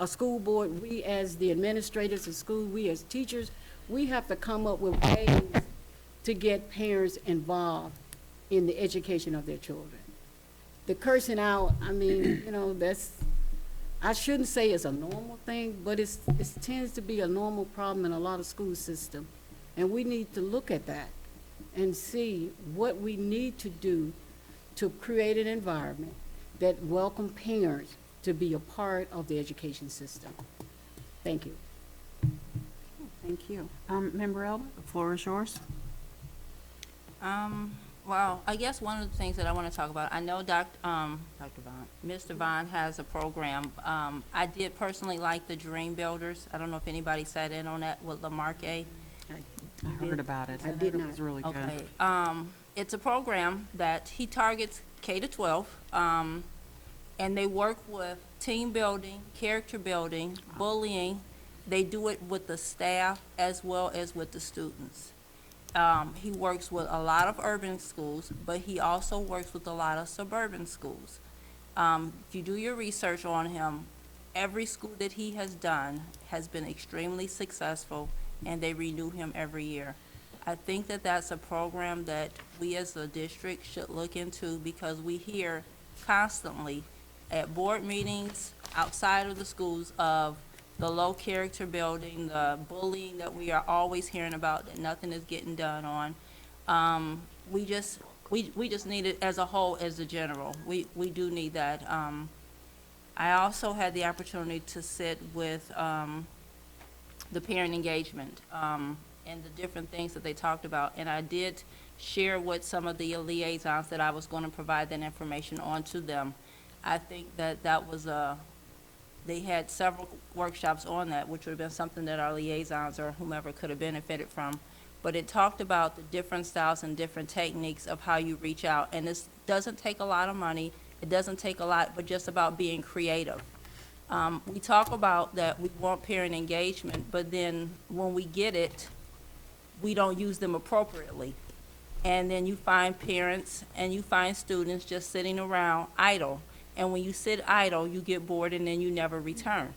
a school board, we as the administrators of school, we as teachers, we have to come up with ways to get parents involved in the education of their children. The cursing out, I mean, you know, I shouldn't say it's a normal thing, but it tends to be a normal problem in a lot of school systems. And we need to look at that and see what we need to do to create an environment that welcome parents to be a part of the education system. Thank you. Thank you. Member Elba, the floor is yours. Well, I guess one of the things that I want to talk about, I know Mr. Vaughn has a program. I did personally like the Dream Builders. I don't know if anybody sat in on that with Lamarque. I heard about it. I did It not. was really good. Okay. It's a program that he targets K-12, and they work with team building, character building, bullying. They do it with the staff as well as with the students. He works with a lot of urban schools, but he also works with a lot of suburban schools. If you do your research on him, every school that he has done has been extremely successful, and they renew him every year. I think that that's a program that we as a district should look into, because we hear constantly at board meetings outside of the schools of the low character building, the bullying that we are always hearing about that nothing is getting done on. We just need it as a whole, as a general. We do need that. I also had the opportunity to sit with the parent engagement and the different things that they talked about, and I did share with some of the liaisons that I was going to provide that information on to them. I think that was they had several workshops on that, which would have been something that our liaisons or whomever could have benefited from. But it talked about the different styles and different techniques of how you reach out. And this doesn't take a lot of money. It doesn't take a lot, but just about being creative. We talk about that we want parent engagement, but then when we get it, we don't use them appropriately. And then you find parents and you find students just sitting around idle. And when you sit idle, you get bored and then you never return.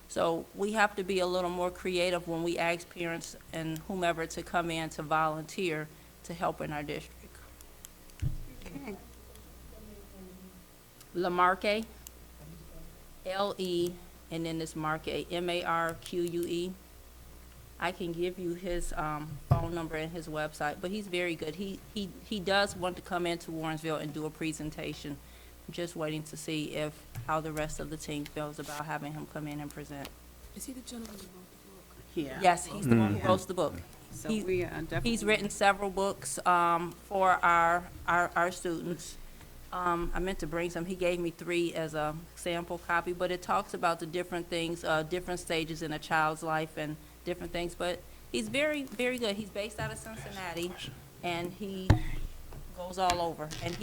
So we have to be a little more creative when we ask parents and whomever to come in to volunteer to help in our district. Okay. Lamarque, L-E, and then this Marque, M-A-R-Q-U-E. I can give you his phone number and his website, but he's very good. He does want to come into Warrensville and do a presentation. I'm just waiting to see how the rest of the team feels about having him come in and present. Is he the gentleman who wrote the book? Yeah. Yes, he's the one who wrote the book. So He- we definitely. He's written several books for our students. I meant to bring some. He gave me 3 as a sample copy, but it talks about the different things, different stages in a child's life and different things. But he's very, very good. He's based out of Cincinnati, and he goes all over. And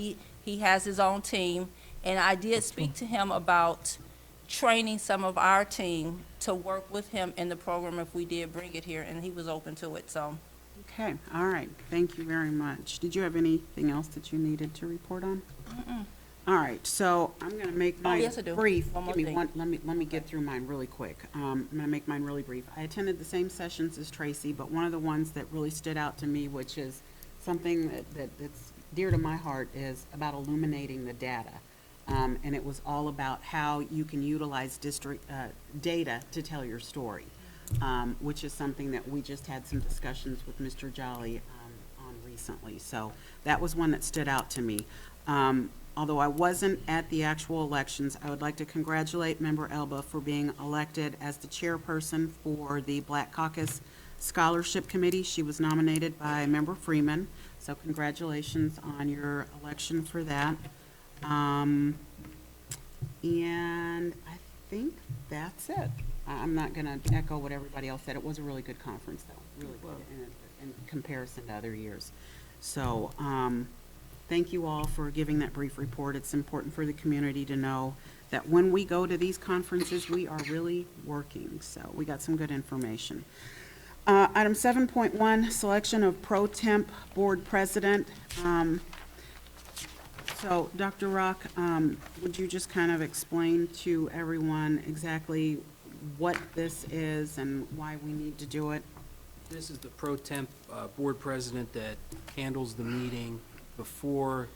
he has his own team. And I did speak to him about training some of our team to work with him in the program if we did bring it here, and he was open to it, so. Okay, all right. Thank you very much. Did you have anything else that you needed to report on? All right, so I'm going to make mine yes, I do. brief. One more Give me thing. let me get through mine really quick. I'm going to make mine really brief. I attended the same sessions as Tracy, but one of the ones that really stood out to me, which is something that's dear to my heart, is about illuminating the data. And it was all about how you can utilize district data to tell your story, which is something that we just had some discussions with Mr. Jolly on recently. So that was one that stood out to me. although I wasn't at the actual elections, I would like to congratulate Member Elba for being elected as the chairperson for the Black Caucus Scholarship Committee. She was nominated by Member Freeman, so congratulations on your election for that. And I think that's it. I'm not going to echo what everybody else said. It was a really good conference, though, really good in comparison to other years. So thank you all for giving that brief report. It's important for the community to know that when we go to these conferences, we are really working. So we got some good information. Item 7.1, selection of pro temp board president. So, Dr. Rock, would you just kind of explain to everyone exactly what this is and why we need to do it? This is the pro temp board president that handles the meeting before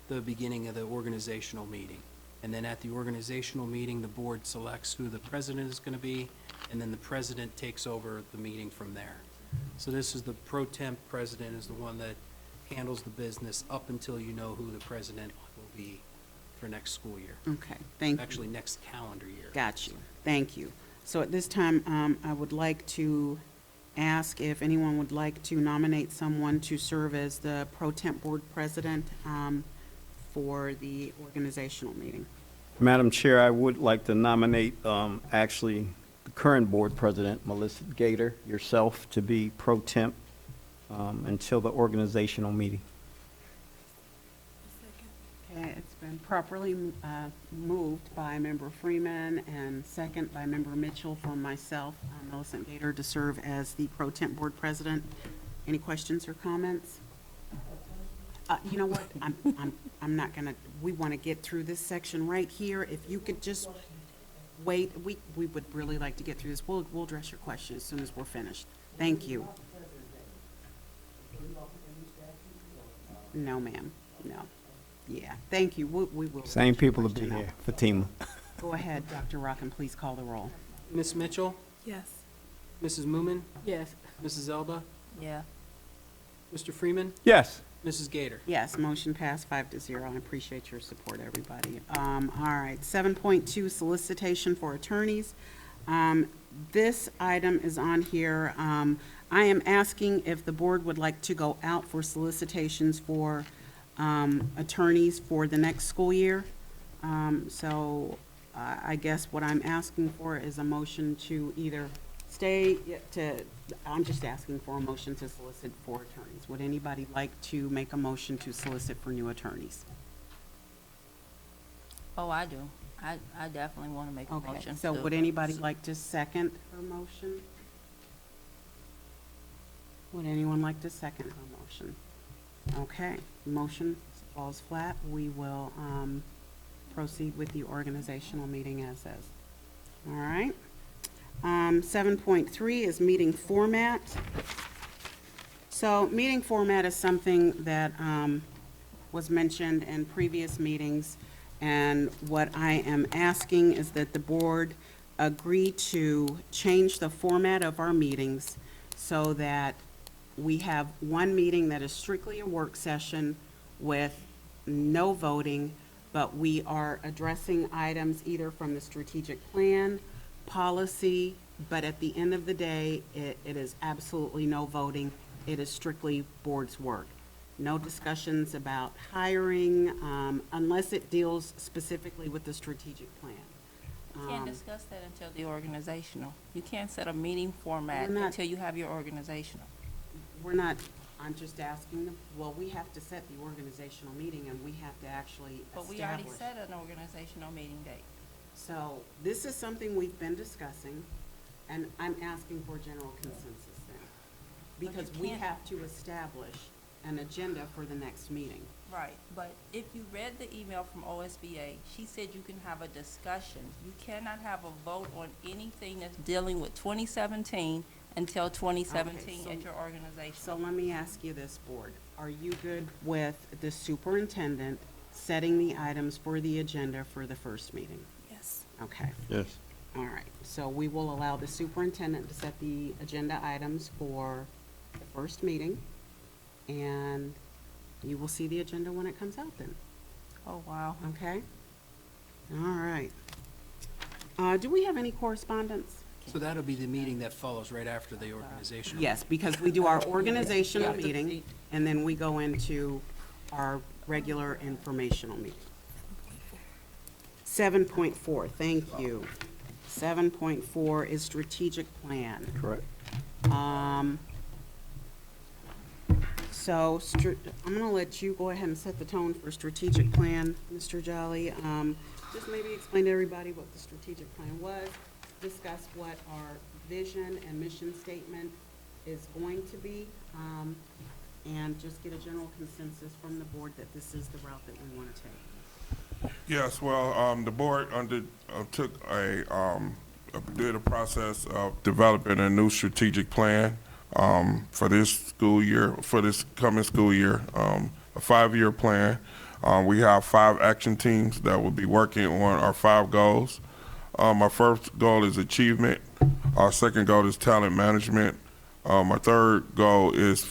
the beginning of the organizational meeting. And then at the organizational meeting, the board selects who the president is going to be, and then the president takes over the meeting from there. So this is the pro temp president is the one that handles the business up until you know who the president will be for next school year. Okay, thank you. Actually, next calendar year. Got you. Thank you. So at this time, I would like to ask if anyone would like to nominate someone to serve as the pro temp board president for the organizational meeting. Madam Chair, I would like to nominate, actually, the current board president, Melissa Gator, yourself, to be pro temp until the organizational meeting. Okay, it's been properly moved by Member Freeman and second by Member Mitchell for myself, Millicent Gator, to serve as the pro temp board president. Any questions or comments? You know what? I'm not gonna. We want to get through this section right here. If you could just wait, we would really like to get through this. We'll address your question as soon as we're finished. Thank you. No, ma'am. No. Yeah, thank you. We will. Same people will be here. Fatima. Go ahead, Dr. Rock, and please call the roll. Ms. Mitchell, Yes. Mrs. Moomin, Yes. Mrs. Elba, Yeah. Mr. Freeman, Yes. Mrs. Gator. Yes, motion passed 5-0. I appreciate your support, everybody. All right, 7.2, solicitation for attorneys. This item is on here. I am asking if the board would like to go out for solicitations for attorneys for the next school year. So I guess what I'm asking for is a motion to either I'm just asking for a motion to solicit for attorneys. Would anybody like to make a motion to solicit for new attorneys? Oh, I do. I definitely want to make a Okay, motion. so to- would anybody like to second her motion? Would anyone like to second her motion? Okay, motion falls flat. We will proceed with the organizational meeting as is. All right. 7.3 is meeting format. So meeting format is something that was mentioned in previous meetings, and what I am asking is that the board agree to change the format of our meetings so that we have one meeting that is strictly a work session with no voting, but we are addressing items either from the strategic plan, policy, but at the end of the day, it is absolutely no voting. It is strictly board's work. No discussions about hiring, unless it deals specifically with the strategic plan. You can't discuss that until the organizational. You can't set a meeting format We're not- until you have your organizational. We're not, I'm just asking them, well, we have to set the organizational meeting and we have to actually But we already establish. set an organizational meeting date. So this is something we've been discussing, and I'm asking for general consensus then. But you Because we can't- have to establish an agenda for the next meeting. Right, but if you read the email from OSBA, she said you can have a discussion. You cannot have a vote on anything that's dealing with 2017 until 2017 Okay, so- at your organization. So let me ask you this, board. Are you good with the superintendent setting the items for the agenda for the first meeting? Yes. Okay. Yes. All right, so we will allow the superintendent to set the agenda items for the first meeting, and you will see the agenda when it comes out then. Oh, wow. Okay? All right. Do we have any correspondence? So that'll be the meeting that follows right after the organization. Yes, because we do our organizational meeting, and then we go into our regular informational meeting. 7.4, thank you. 7.4 is strategic plan. Correct. So, I'm gonna let you go ahead and set the tone for strategic plan, Mr. Jolly. Just maybe explain to everybody what the strategic plan was, discuss what our vision and mission statement is going to be, and just get a general consensus from the board that this is the route that we want to take. Yes, well, the board took did a process of developing a new strategic plan for this school year, for this coming school year, a 5-year plan. We have 5 action teams that will be working on our 5 goals. Our first goal is achievement. Our second goal is talent management. Our third goal is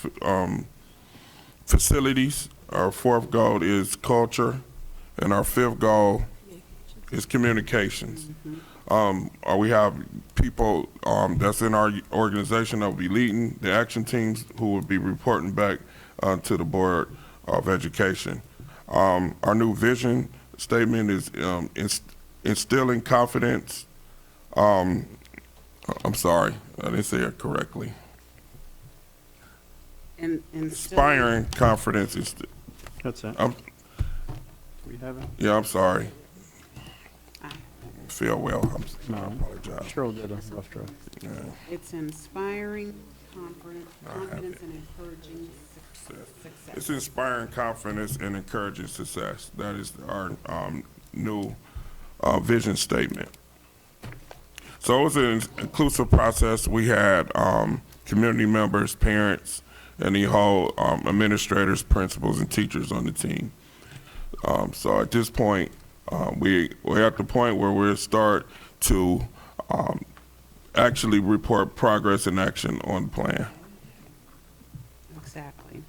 facilities. Our fourth goal is culture. And our fifth goal is communications. We have people that's in our organization that will be leading the action teams who will be reporting back to the Board of Education. Our new vision statement is instilling confidence. I'm sorry, I didn't say it correctly. Inspiring confidence. That's it. We have it? Yeah, I'm sorry. Feel well. I No. apologize. Cheryl did a rough draft. Yeah. It's inspiring confidence and encouraging success. It's inspiring confidence and encouraging success. That is our new vision statement. So it was an inclusive process. We had community members, parents, and the whole administrators, principals, and teachers on the team. So at this point, we're at the point where we'll start to actually report progress and action on the plan. Exactly.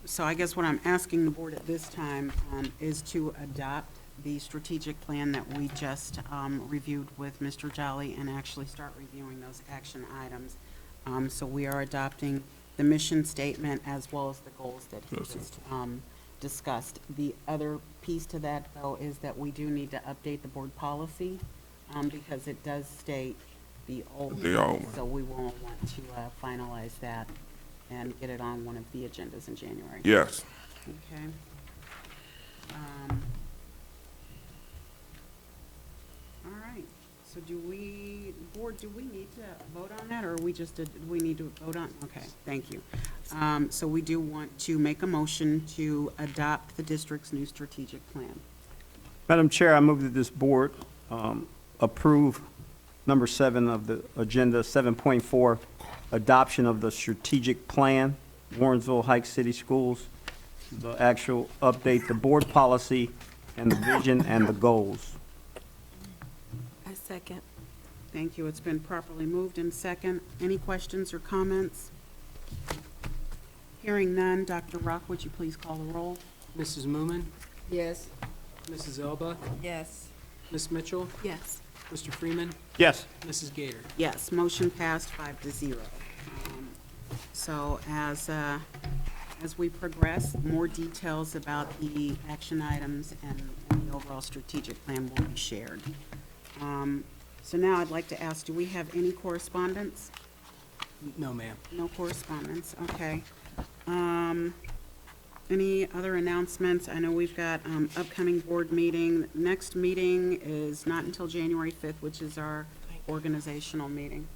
So I guess what I'm asking the board at this time is to adopt the strategic plan that we just reviewed with Mr. Jolly and actually start reviewing those action items. So we are adopting the mission statement as well as the goals that he just discussed. The other piece to that, though, is that we do need to update the board policy because it does state the old one. So we will want to finalize that and get it on one of the agendas in January. Yes. Okay. All right. So do we need to vote on that, or we just did, we need to vote on? Okay, thank you. So we do want to make a motion to adopt the district's new strategic plan. Madam Chair, I move that this board approve number 7 of the agenda, 7.4, adoption of the strategic plan, Warrensville Heights City Schools, the actual update, the board policy, and the vision and the goals. I second. Thank you. It's been properly moved in second. Any questions or comments? Hearing none, Dr. Rock, would you please call the roll? Mrs. Moomin, Yes. Mrs. Elba, Yes. Ms. Mitchell, Yes. Mr. Freeman, Yes. Mrs. Gator. Yes, motion passed 5-0. So as we progress, more details about the action items and the overall strategic plan will be shared. So now I'd like to ask, do we have any correspondence? No, ma'am. No correspondence, okay. Any other announcements? I know we've got upcoming board meeting. Next meeting is not until January 5th, which is our organizational meeting.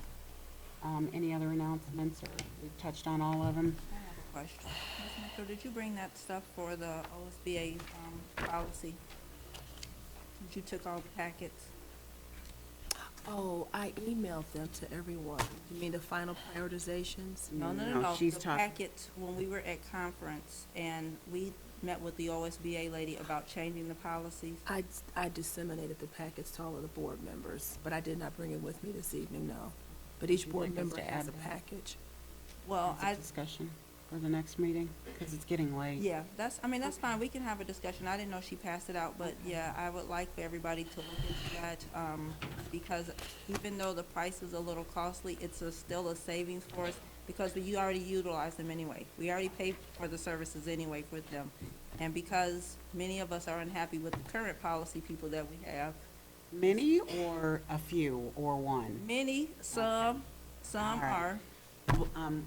Any other announcements, or we've touched on all of them? I have a question. Ms. Mitchell, did you bring that stuff for the OSBA policy? Did you took all the packets? Oh, I emailed them to everyone. You mean the final prioritizations? No. She's The talking. packets, when we were at conference and we met with the OSBA lady about changing the policies. I disseminated the packets to all of the board members, but I did not bring it with me this evening, no. But each Would you board like us member to has add a that? package. Well, Discussion. for the next meeting? Because it's getting late. Yeah, that's fine. We can have a discussion. I didn't know she passed it out, but yeah, I would like for everybody to look into that, because even though the price is a little costly, it's still a savings for us because we already utilize them anyway. We already pay for the services anyway with them. And because many of us are unhappy with the current policy people that we have, Many or a few or one? many, some All right. are.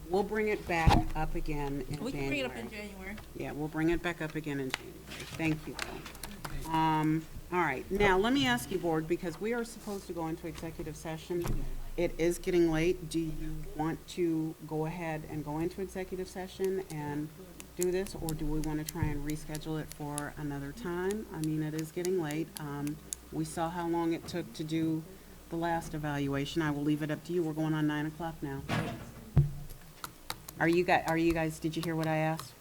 We'll bring it back up again in January. We can bring it up in January. Yeah, we'll bring it back up again in January. Thank you, Bill. All right, now, let me ask you, Board, because we are supposed to go into executive session. It is getting late. Do you want to go ahead and go into executive session and do this, or do we want to try and reschedule it for another time? I mean, it is getting late. We saw how long it took to do the last evaluation. I will leave it up to you. We're going on 9 o'clock now. Are you guys, did you hear what I asked?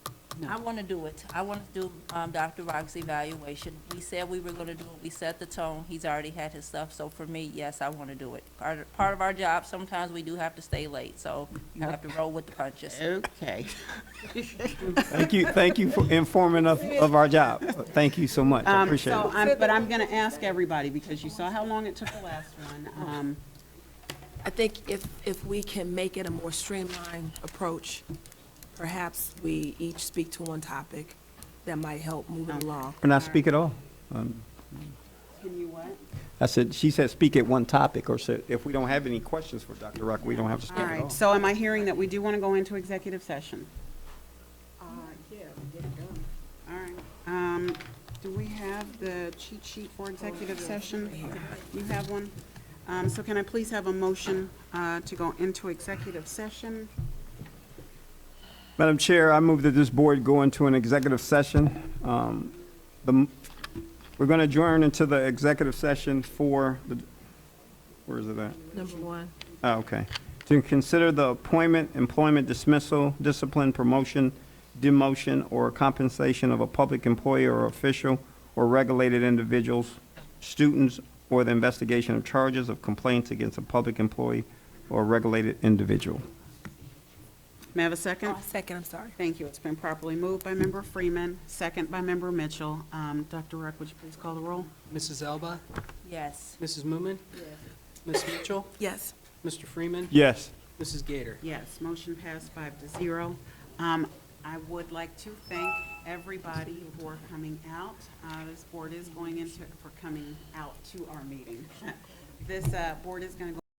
I want to do it. I want to do Dr. Rock's evaluation. We said we were going to do it. We set the tone. He's already had his stuff. So for me, yes, I want to do it. Part of our job, sometimes we do have to stay late, so you have to roll with the punches. Okay. Thank you for informing us of our job. Thank you so much. I appreciate it. But I'm going to ask everybody, because you saw how long it took the last one. I think if we can make it a more streamlined approach, perhaps we each speak to one topic, that might help move it along. Or not speak at all. Can you what? I said, she said speak at one topic, or said if we don't have any questions for Dr. Rock, we don't have to speak All at all. right, so am I hearing that we do want to go into executive session? Yeah, get it done. All right. Do we have the cheat sheet for executive session? You have one? So can I please have a motion to go into executive session? Madam Chair, I move that this board go into an executive session. We're going to adjourn into the executive session for the, where is it at? Number one. Oh, okay. To consider the appointment, employment dismissal, discipline, promotion, demotion, or compensation of a public employee or official or regulated individuals, students, or the investigation of charges of complaints against a public employee or regulated individual. May I have a second? Second, I'm sorry. Thank you. It's been properly moved by Member Freeman, second by Member Mitchell. Dr. Ruck, would you please call the roll? Mrs. Elba, Yes. Mrs. Moomin, Ms. Mitchell, Yes. Mr. Freeman, Yes. Mrs. Gator. Yes, motion passed 5-0. I would like to thank everybody for coming out. This board is going into, for coming out to our meeting. This board is going to go